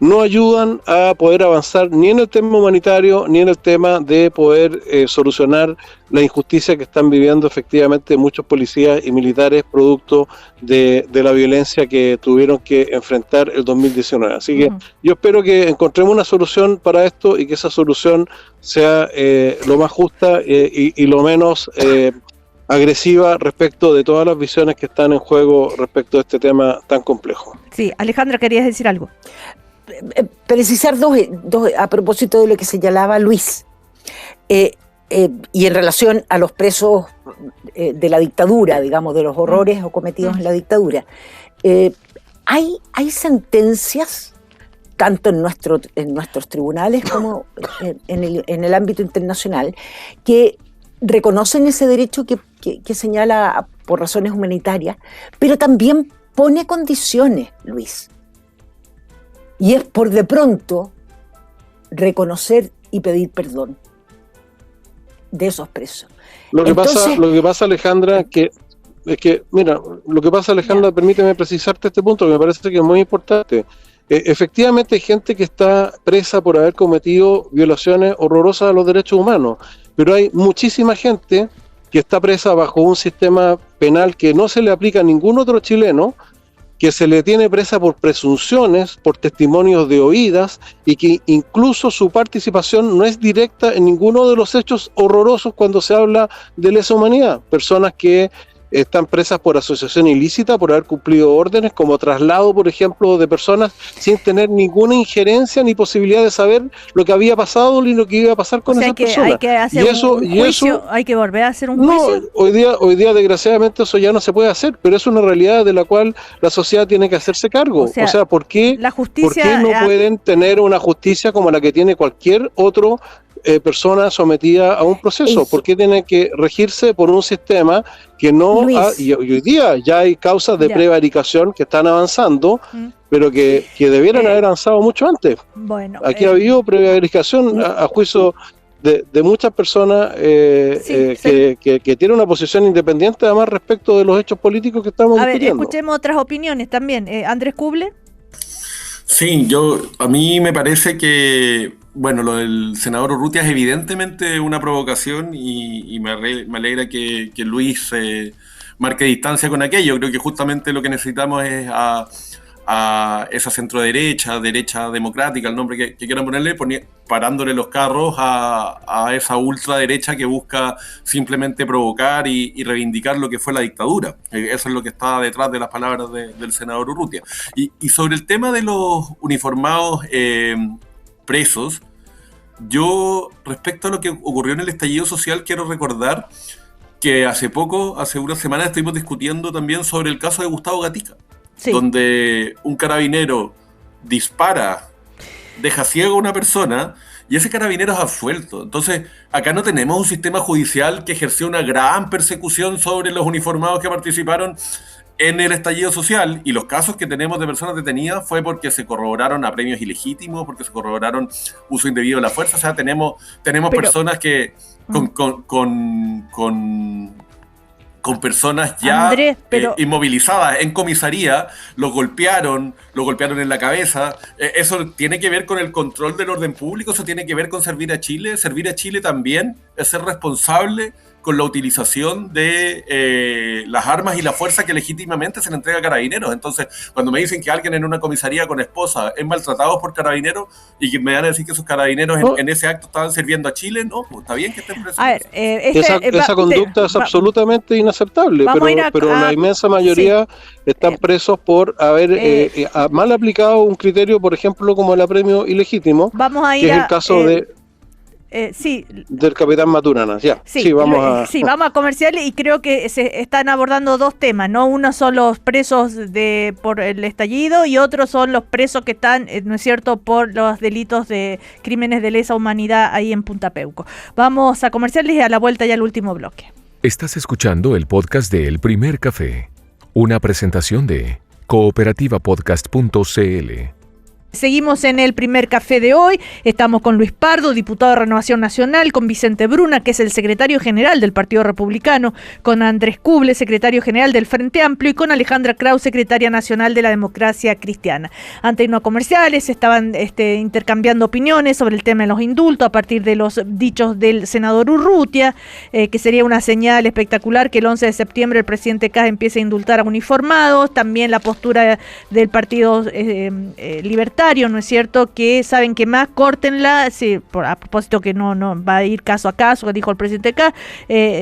no ayudan a poder avanzar ni en el tema humanitario ni en el tema de poder solucionar la injusticia que están viviendo efectivamente muchos policías y militares producto de la violencia que tuvieron que enfrentar el 2019. Así que yo espero que encontremos una solución para esto y que esa solución sea lo más justa y lo menos agresiva respecto de todas las visiones que están en juego respecto a este tema tan complejo. Sí, Alejandra, ¿querías decir algo? Precisar dos a propósito de lo que señalaba Luis, y en relación a los presos de la dictadura, digamos, de los horrores cometidos en la dictadura. Hay sentencias, tanto en nuestros tribunales como en el ámbito internacional, que reconocen ese derecho que señala por razones humanitarias, pero también pone condiciones, Luis. Y es por de pronto reconocer y pedir perdón de esos presos. Lo que pasa, Alejandra, permíteme precisarte este punto que me parece que es muy importante. Efectivamente hay gente que está presa por haber cometido violaciones horrorosas a los derechos humanos, pero hay muchísima gente que está presa bajo un sistema penal que no se le aplica a ningún otro chileno, que se le tiene presa por presunciones, por testimonios de oídas, y que incluso su participación no es directa en ninguno de los hechos horrorosos cuando se habla de lesa humanidad. Personas que están presas por asociación ilícita, por haber cumplido órdenes, como traslado, por ejemplo, de personas sin tener ninguna injerencia ni posibilidad de saber lo que había pasado ni lo que iba a pasar con esas personas. Hay que hacer un juicio, hay que volver a hacer un juicio. No, hoy día desgraciadamente eso ya no se puede hacer, pero es una realidad de la cual la sociedad tiene que hacerse cargo. O sea, ¿por qué no pueden tener una justicia como la que tiene cualquier otro persona sometida a un proceso? ¿Por qué tiene que regirse por un sistema que no y hoy día ya hay causas de prevaricación que están avanzando, pero que debieran haber avanzado mucho antes? Bueno, aquí ha habido prevaricación a juicio de muchas personas que tienen una posición independiente además respecto de los hechos políticos que estamos discutiendo. Escuchemos otras opiniones también. Andrés Kuble. Sí, a mí me parece que, bueno, lo del senador Urrutia es evidentemente una provocación y me alegra que Luis marque distancia con aquello. Creo que justamente lo que necesitamos es a esa centroderecha, derecha democrática, el nombre que quieran ponerle, parándole los carros a esa ultraderecha que busca simplemente provocar y reivindicar lo que fue la dictadura. Eso es lo que está detrás de las palabras del senador Urrutia. Y sobre el tema de los uniformados presos, yo, respecto a lo que ocurrió en el estallido social, quiero recordar que hace unas semanas estuvimos discutiendo también sobre el caso de Gustavo Gatica. Sí. Donde un carabinero dispara, deja ciego a una persona y ese carabinero es absuelto. Entonces, acá no tenemos un sistema judicial que ejerció una gran persecución sobre los uniformados que participaron en el estallido social, y los casos que tenemos de personas detenidas fue porque se corroboraron apremios ilegítimos, porque se corroboraron uso indebido de la fuerza. O sea, tenemos personas que con personas ya inmovilizadas en comisaría, lo golpearon en la cabeza. Eso tiene que ver con el control del orden público, eso tiene que ver con servir a Chile. Servir a Chile también es ser responsable con la utilización de las armas y la fuerza que legítimamente se le entrega a carabineros. Entonces, cuando me dicen que alguien en una comisaría con esposa es maltratado por carabineros y que me van a decir que esos carabineros en ese acto estaban sirviendo a Chile, no, pues está bien que estén presos. A ver, esa conducta es absolutamente inaceptable, pero la inmensa mayoría están presos por haber mal aplicado un criterio, por ejemplo, como el apremio ilegítimo, que es el caso del capitán Maturana. Vamos a comerciales, y creo que se están abordando dos temas, ¿no? Uno son los presos por el estallido y otros son los presos que están, ¿no es cierto?, por los delitos de crímenes de lesa humanidad ahí en Punta Peuco. Vamos a comerciales y a la vuelta ya al último bloque. Estás escuchando el podcast de El Primer Café, una presentación de cooperativapodcast.cl. Seguimos en el primer café de hoy, estamos con Luis Pardo, diputado de Renovación Nacional, con Vicente Bruna, que es el secretario general del Partido Republicano, con Andrés Cuble, secretario general del Frente Amplio, y con Alejandra Kraus, secretaria nacional de la Democracia Cristiana. Antes de irnos a comerciales, estaban intercambiando opiniones sobre el tema de los indultos a partir de los dichos del senador Urrutia, que sería una señal espectacular que el 11 de septiembre el presidente Kast empiece a indultar a uniformados, también la postura del Partido Libertario, ¿no es cierto? Que saben que más, córtenla, sí, a propósito que no va a ir caso a caso, dijo el presidente Kast,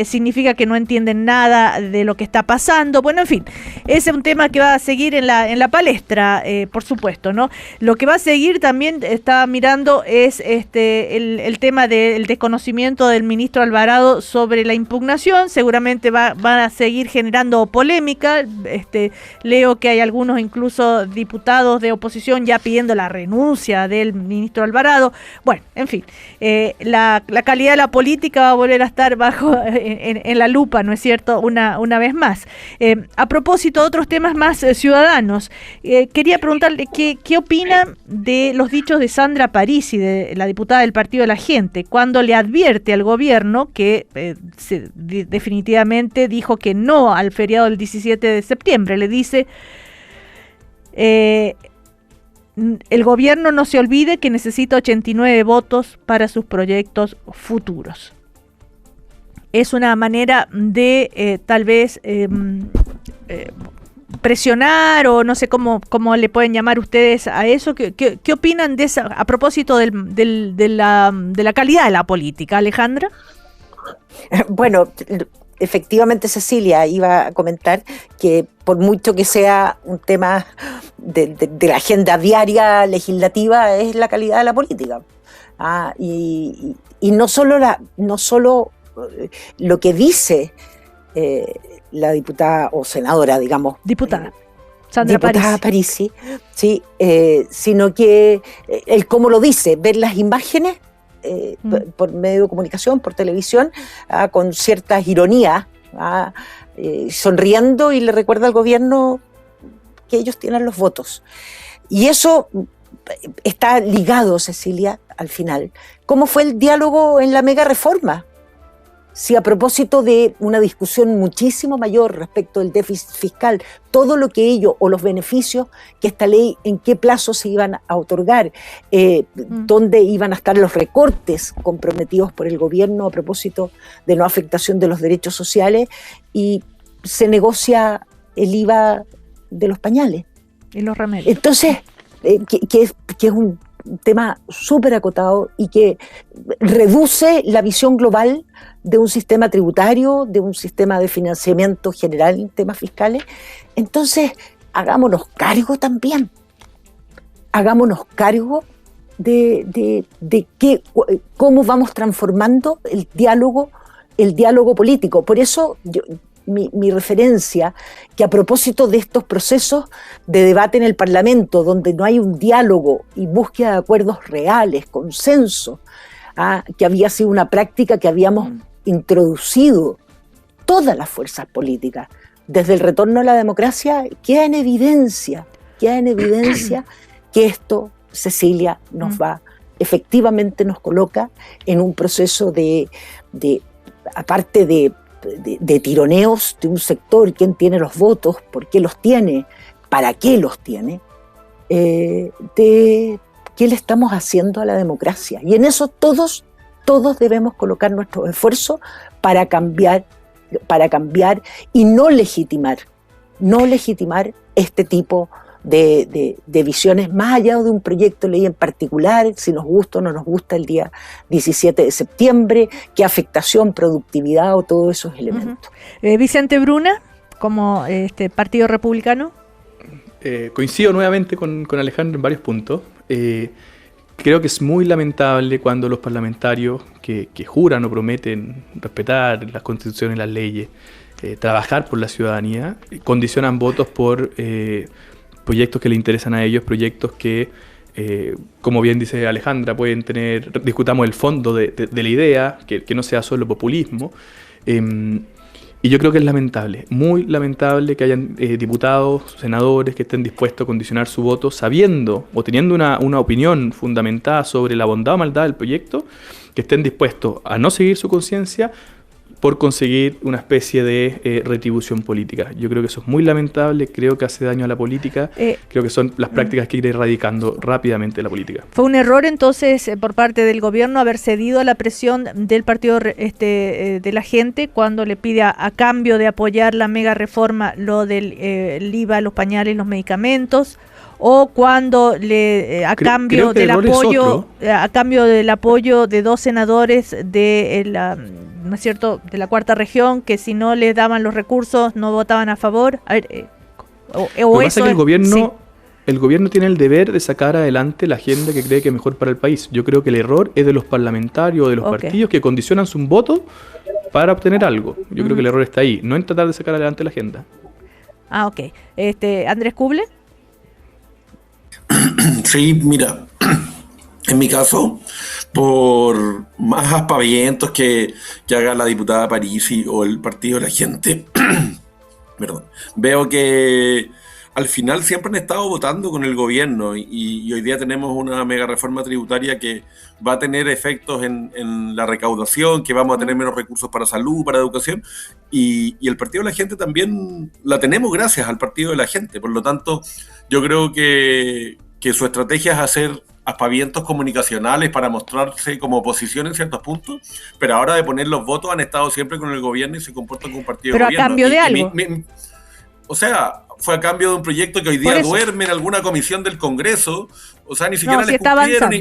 significa que no entienden nada de lo que está pasando. Bueno, en fin, ese es un tema que va a seguir en la palestra, por supuesto, ¿no? Lo que va a seguir también, estaba mirando, es el tema del desconocimiento del ministro Alvarado sobre la impugnación. Seguramente va a seguir generando polémica. Leo que hay algunos incluso diputados de oposición ya pidiendo la renuncia del ministro Alvarado. Bueno, en fin, la calidad de la política va a volver a estar bajo en la lupa, ¿no es cierto?, una vez más. A propósito de otros temas más ciudadanos, quería preguntarle qué opina de los dichos de Sandra Parisi, de la diputada del Partido de la Gente, cuando le advierte al gobierno que definitivamente dijo que no al feriado del 17 de septiembre. Le dice: el gobierno no se olvide que necesita 89 votos para sus proyectos futuros. Es una manera de tal vez presionar, o no sé cómo le pueden llamar ustedes a eso. ¿Qué opinan de esa, a propósito de la calidad de la política, Alejandra? Bueno, efectivamente, Cecilia, iba a comentar que por mucho que sea un tema de la agenda diaria legislativa, es la calidad de la política. Y no solo lo que dice la diputada o senadora, digamos. Diputada. Sandra Parisi, sí, sino que el cómo lo dice, ver las imágenes por medio de comunicación, por televisión, con ciertas ironías, sonriendo, y le recuerda al gobierno que ellos tienen los votos. Y eso está ligado, Cecilia, al final. ¿Cómo fue el diálogo en la mega reforma? Si a propósito de una discusión muchísimo mayor respecto del déficit fiscal, todo lo que ello, o los beneficios que esta ley, en qué plazo se iban a otorgar, dónde iban a estar los recortes comprometidos por el gobierno a propósito de no afectación de los derechos sociales, y se negocia el IVA de los pañales. Y los remedios. Entonces, que es un tema súper acotado y que reduce la visión global de un sistema tributario, de un sistema de financiamiento general en temas fiscales. Entonces, hagámonos cargo también. Hagámonos cargo de cómo vamos transformando el diálogo político. Por eso mi referencia, que a propósito de estos procesos de debate en el Parlamento, donde no hay un diálogo y búsqueda de acuerdos reales, consenso, que había sido una práctica que habíamos introducido todas las fuerzas políticas desde el retorno a la democracia, queda en evidencia que esto, Cecilia, efectivamente nos coloca en un proceso aparte de tironeos de un sector, quién tiene los votos, por qué los tiene, para qué los tiene, de qué le estamos haciendo a la democracia. Y en eso todos debemos colocar nuestro esfuerzo para cambiar y no legitimar este tipo de visiones, más allá de un proyecto de ley en particular, si nos gusta o no nos gusta el día 17 de septiembre, qué afectación, productividad o todos esos elementos. Vicente Bruna, como Partido Republicano. Coincido nuevamente con Alejandro en varios puntos. Creo que es muy lamentable cuando los parlamentarios que juran o prometen respetar las constituciones y las leyes, trabajar por la ciudadanía, condicionan votos por proyectos que le interesan a ellos, proyectos que, como bien dice Alejandra, pueden discutamos el fondo de la idea, que no sea solo populismo. Y yo creo que es lamentable, muy lamentable que hayan diputados, senadores que estén dispuestos a condicionar su voto sabiendo o teniendo una opinión fundamentada sobre la bondad o maldad del proyecto, que estén dispuestos a no seguir su conciencia por conseguir una especie de retribución política. Yo creo que eso es muy lamentable, creo que hace daño a la política, creo que son las prácticas que ir erradicando rápidamente la política. ¿Fue un error entonces por parte del gobierno haber cedido a la presión del partido de la gente cuando le pide a cambio de apoyar la mega reforma lo del el IVA, los pañales, los medicamentos? O cuando a cambio del apoyo de 2 senadores de ¿no es cierto?, de la cuarta región, que si no les daban los recursos no votaban a favor. A ver, Lo que pasa es que el gobierno tiene el deber de sacar adelante la agenda que cree que es mejor para el país. Yo creo que el error es de los parlamentarios o de los partidos que condicionan su voto para obtener algo. Yo creo que el error está ahí, no en tratar de sacar adelante la agenda. Ah, ok. Andrés Kuble. Sí, mira, en mi caso, por más aspavientos que haga la diputada Parisi o el partido de la gente, perdón, veo que al final siempre han estado votando con el gobierno y hoy día tenemos una mega reforma tributaria que va a tener efectos en la recaudación, que vamos a tener menos recursos para salud, para educación, y el partido de la gente también la tenemos gracias al partido de la gente. Por lo tanto, yo creo que su estrategia es hacer aspavientos comunicacionales para mostrarse como oposición en ciertos puntos, pero ahora de poner los votos han estado siempre con el gobierno y se comportan como un partido de gobierno. Pero a cambio de algo. O sea, fue a cambio de un proyecto que hoy día duerme en alguna comisión del Congreso, o sea, ni siquiera les cumplieron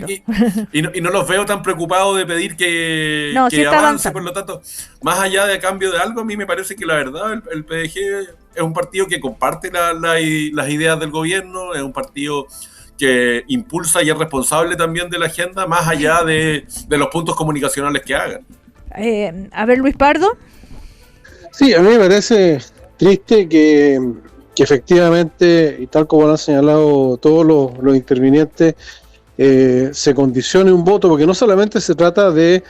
y no los veo tan preocupados de pedir que avance, por lo tanto, más allá de a cambio de algo, a mí me parece que la verdad el PDG es un partido que comparte las ideas del gobierno, es un partido que impulsa y es responsable también de la agenda, más allá de los puntos comunicacionales que hagan. A ver, Luis Pardo. Sí, a mí me parece triste que efectivamente, y tal como lo han señalado todos los intervinientes, se condicione un voto, porque no solamente se trata de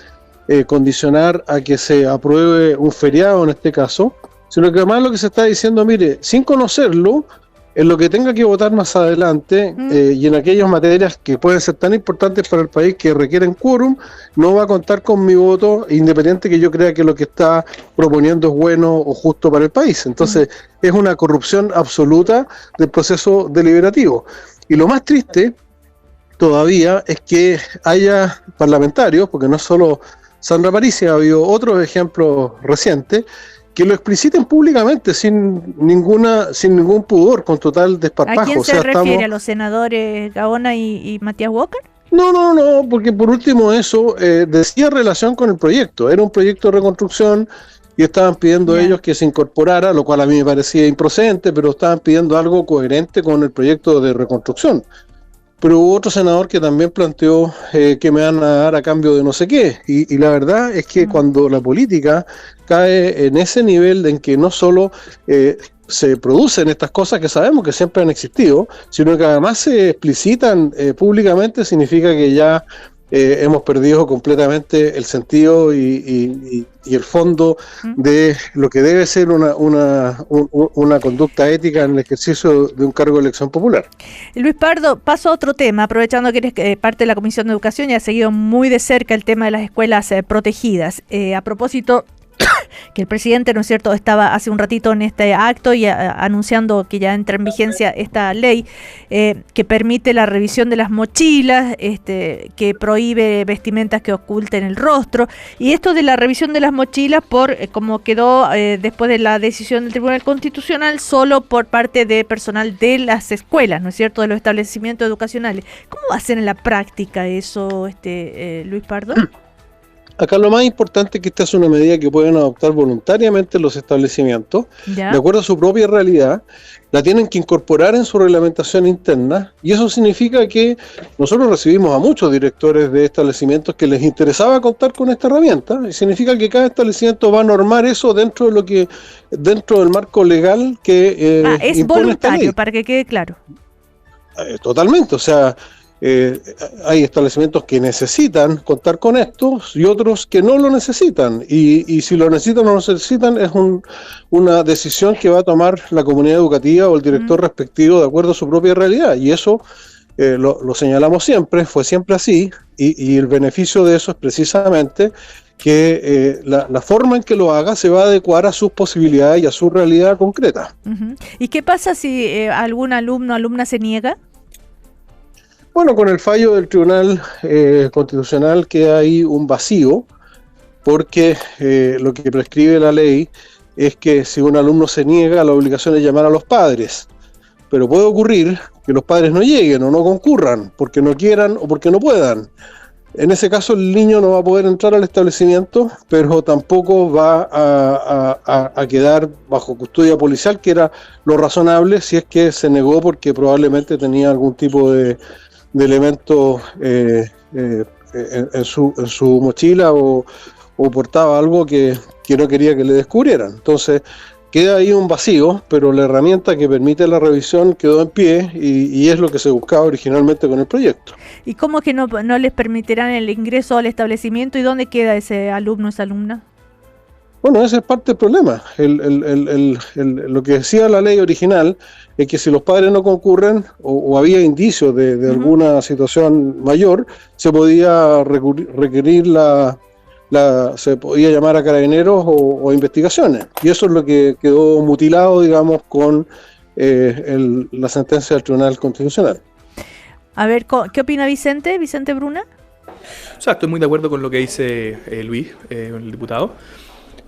condicionar a que se apruebe un feriado en este caso, sino que además lo que se está diciendo, mire, sin conocerlo, en lo que tenga que votar más adelante y en aquellas materias que pueden ser tan importantes para el país que requieren quórum, no va a contar con mi voto, independiente que yo crea que lo que está proponiendo es bueno o justo para el país. Entonces es una corrupción absoluta del proceso deliberativo. Y lo más triste todavía es que haya parlamentarios, porque no solo Sandra Parisi, ha habido otros ejemplos recientes, que lo expliciten públicamente sin ningún pudor, con total desparpajo. ¿A quién se refiere? ¿A los senadores Gaona y Matías Walker? No, porque por último eso decía relación con el proyecto. Era un proyecto de reconstrucción y estaban pidiendo ellos que se incorporara, lo cual a mí me parecía improcedente, pero estaban pidiendo algo coherente con el proyecto de reconstrucción. Pero hubo otro senador que también planteó que me van a dar a cambio de no sé qué. Y la verdad es que cuando la política cae en ese nivel en que no solo se producen estas cosas que sabemos que siempre han existido, sino que además se explicitan públicamente, significa que ya hemos perdido completamente el sentido y el fondo de lo que debe ser una conducta ética en el ejercicio de un cargo de elección popular. Luis Pardo, paso a otro tema, aprovechando que eres parte de la Comisión de Educación y has seguido muy de cerca el tema de las escuelas protegidas. A propósito, que el presidente, ¿no es cierto?, estaba hace un ratito en este acto y anunciando que ya entra en vigencia esta ley que permite la revisión de las mochilas, que prohíbe vestimentas que oculten el rostro, y esto de la revisión de las mochilas como quedó después de la decisión del Tribunal Constitucional, solo por parte de personal de las escuelas, ¿no es cierto?, de los establecimientos educacionales. ¿Cómo va a ser en la práctica eso, Luis Pardo? Acá lo más importante es que esta es una medida que pueden adoptar voluntariamente los establecimientos, de acuerdo a su propia realidad, la tienen que incorporar en su reglamentación interna, y eso significa que nosotros recibimos a muchos directores de establecimientos que les interesaba contar con esta herramienta, y significa que cada establecimiento va a normar eso dentro del marco legal que es impone voluntario, esta ley. Para que quede claro. Totalmente, o sea, hay establecimientos que necesitan contar con estos y otros que no lo necesitan. Y si lo necesitan o no lo necesitan es una decisión que va a tomar la comunidad educativa o el director respectivo de acuerdo a su propia realidad. Y eso lo señalamos siempre, fue siempre así. Y el beneficio de eso es precisamente que la forma en que lo haga se va a adecuar a sus posibilidades y a su realidad concreta. ¿Y qué pasa si algún alumno o alumna se niega? Bueno, con el fallo del Tribunal Constitucional queda ahí un vacío, porque lo que prescribe la ley es que si un alumno se niega, la obligación es llamar a los padres. Pero puede ocurrir que los padres no lleguen o no concurran, porque no quieran o porque no puedan. En ese caso el niño no va a poder entrar al establecimiento, pero tampoco va a quedar bajo custodia policial, que era lo razonable si es que se negó porque probablemente tenía algún tipo de elemento en su mochila o portaba algo que no quería que le descubrieran. Entonces queda ahí un vacío, pero la herramienta que permite la revisión quedó en pie y es lo que se buscaba originalmente con el proyecto. ¿Y cómo que no les permitirán el ingreso al establecimiento y dónde queda ese alumno o esa alumna? Bueno, ese es parte del problema. Lo que decía la ley original es que si los padres no concurren o había indicios de alguna situación mayor, se podía requerir se podía llamar a carabineros o investigaciones. Y eso es lo que quedó mutilado, digamos, con la sentencia del Tribunal Constitucional. A ver, ¿qué opina Vicente Bruna? O sea, estoy muy de acuerdo con lo que dice Luis, el diputado.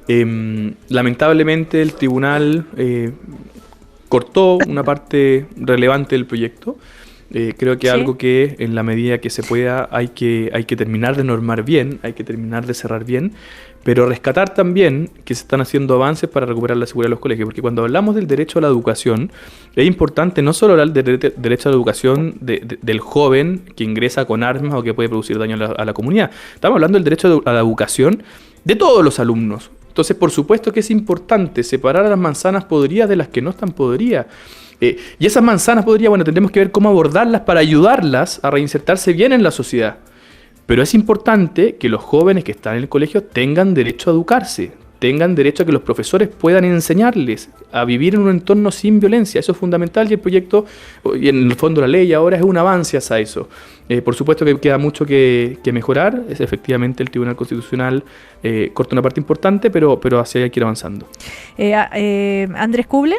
Lamentablemente el tribunal cortó una parte relevante del proyecto. Creo que algo que en la medida que se pueda hay que terminar de normar bien, hay que terminar de cerrar bien, pero rescatar también que se están haciendo avances para recuperar la seguridad de los colegios, porque cuando hablamos del derecho a la educación es importante no solo hablar del derecho a la educación del joven que ingresa con armas o que puede producir daño a la comunidad. Estamos hablando del derecho a la educación de todos los alumnos. Entonces, por supuesto que es importante separar a las manzanas podridas de las que no están podridas. Y esas manzanas podridas, bueno, tendremos que ver cómo abordarlas para ayudarlas a reinsertarse bien en la sociedad. Pero es importante que los jóvenes que están en el colegio tengan derecho a educarse, tengan derecho a que los profesores puedan enseñarles a vivir en un entorno sin violencia. Eso es fundamental y el proyecto, y en el fondo la ley ahora es un avance hacia eso. Por supuesto que queda mucho que mejorar. Efectivamente el Tribunal Constitucional corta una parte importante, pero hacia allá hay que ir avanzando. Andrés Kuble.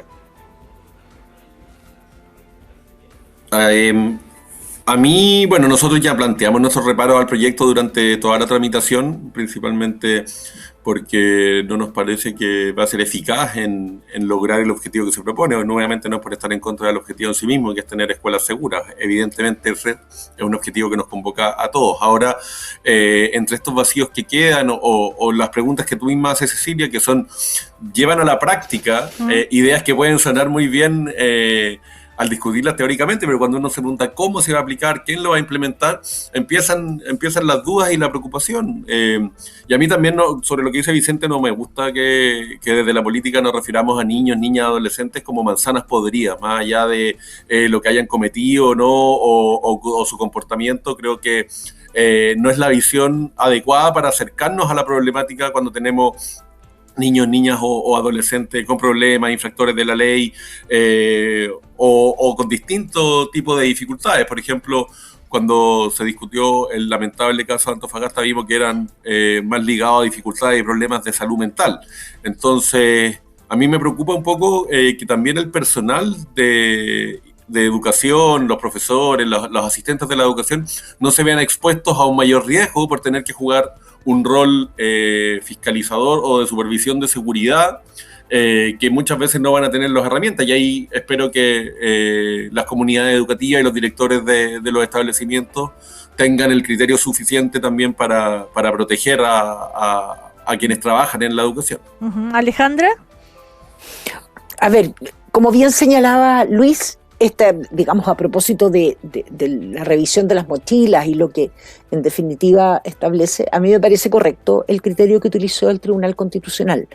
A mí, bueno, nosotros ya planteamos nuestros reparos al proyecto durante toda la tramitación, principalmente porque no nos parece que va a ser eficaz en lograr el objetivo que se propone. Nuevamente no es por estar en contra del objetivo en sí mismo, que es tener escuelas seguras. Evidentemente ese es un objetivo que nos convoca a todos. Ahora, entre estos vacíos que quedan o las preguntas que tú misma haces, Cecilia, que llevan a la práctica ideas que pueden sonar muy bien al discutirlas teóricamente, pero cuando uno se pregunta cómo se va a aplicar, quién lo va a implementar, empiezan las dudas y la preocupación. Y a mí también, sobre lo que dice Vicente, no me gusta que desde la política nos refiramos a niños, niñas, adolescentes como manzanas podridas, más allá de lo que hayan cometido o no, o su comportamiento. Creo que no es la visión adecuada para acercarnos a la problemática cuando tenemos niños, niñas o adolescentes con problemas, infractores de la ley o con distintos tipos de dificultades. Por ejemplo, cuando se discutió el lamentable caso de Antofagasta, vimos que eran más ligados a dificultades y problemas de salud mental. Entonces, a mí me preocupa un poco que también el personal de educación, los profesores, los asistentes de la educación, no se vean expuestos a un mayor riesgo por tener que jugar un rol fiscalizador o de supervisión de seguridad que muchas veces no van a tener las herramientas. Y ahí espero que las comunidades educativas y los directores de los establecimientos tengan el criterio suficiente también para proteger a quienes trabajan en la educación. Alejandra. A ver, como bien señalaba Luis, digamos, a propósito de la revisión de las mochilas y lo que en definitiva establece, a mí me parece correcto el criterio que utilizó el Tribunal Constitucional,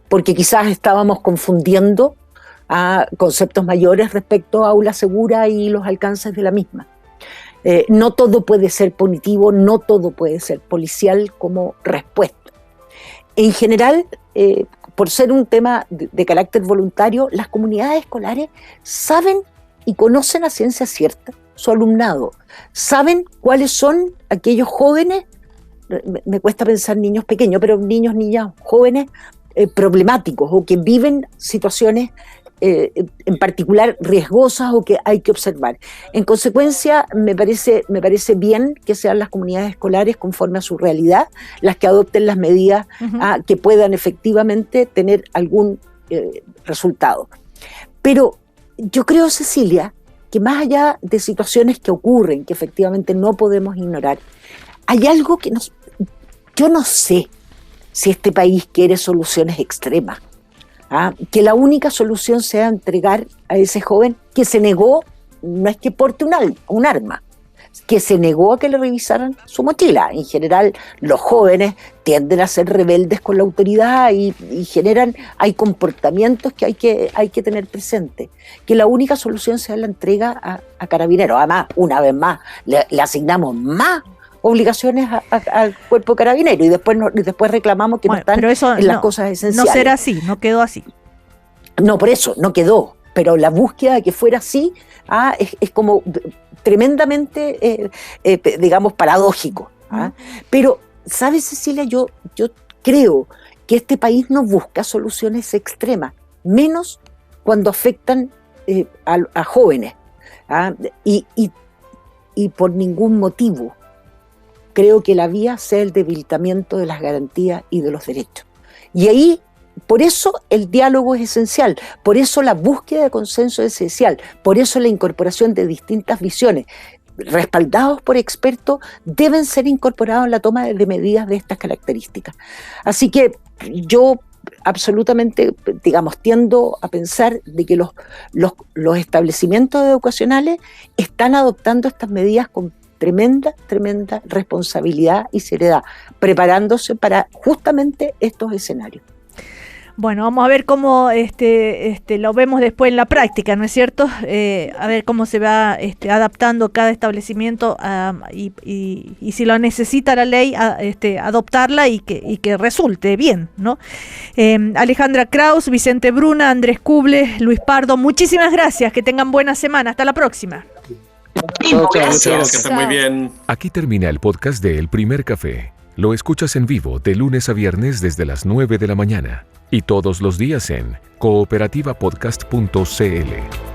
porque quizás estábamos confundiendo a conceptos mayores respecto a aula segura y los alcances de la misma. No todo puede ser punitivo, no todo puede ser policial como respuesta. En general, por ser un tema de carácter voluntario, las comunidades escolares saben y conocen a ciencia cierta su alumnado, saben cuáles son aquellos jóvenes, me cuesta pensar niños pequeños, pero niños, niñas, jóvenes problemáticos o que viven situaciones en particular riesgosas o que hay que observar. En consecuencia, me parece bien que sean las comunidades escolares conforme a su realidad las que adopten las medidas que puedan efectivamente tener algún resultado. Pero yo creo, Cecilia, que más allá de situaciones que ocurren, que efectivamente no podemos ignorar, hay algo que yo no sé si este país quiere soluciones extremas. Que la única solución sea entregar a ese joven que se negó, no es que porte un arma, que se negó a que le revisaran su mochila. En general, los jóvenes tienden a ser rebeldes con la autoridad y hay comportamientos que hay que tener presente. Que la única solución sea la entrega a Carabineros. Además, una vez más, le asignamos más obligaciones al cuerpo carabinero y después reclamamos que no están en las cosas esenciales. No será así, no quedó así. No, por eso, no quedó. Pero la búsqueda de que fuera así es como tremendamente, digamos, paradójico. Pero, ¿sabes, Cecilia? Yo creo que este país no busca soluciones extremas, menos cuando afectan a jóvenes. Y por ningún motivo creo que la vía sea el debilitamiento de las garantías y de los derechos. Y ahí, por eso el diálogo es esencial, por eso la búsqueda de consenso es esencial, por eso la incorporación de distintas visiones, respaldados por expertos, deben ser incorporados en la toma de medidas de estas características. Así que yo absolutamente, digamos, tiendo a pensar de que los establecimientos educacionales están adoptando estas medidas con tremenda responsabilidad y seriedad, preparándose para justamente estos escenarios. Bueno, vamos a ver cómo lo vemos después en la práctica, ¿no es cierto? A ver cómo se va adaptando cada establecimiento y si lo necesita la ley, adoptarla y que resulte bien, ¿no? Alejandra Kraus, Vicente Bruna, Andrés Cuble, Luis Pardo, muchísimas gracias, que tengan buena semana, hasta la próxima. Gracias. Que estén muy bien. Aquí termina el podcast de El Primer Café. Lo escuchas en vivo de lunes a viernes desde las 9 de la mañana y todos los días en cooperativapodcast.cl.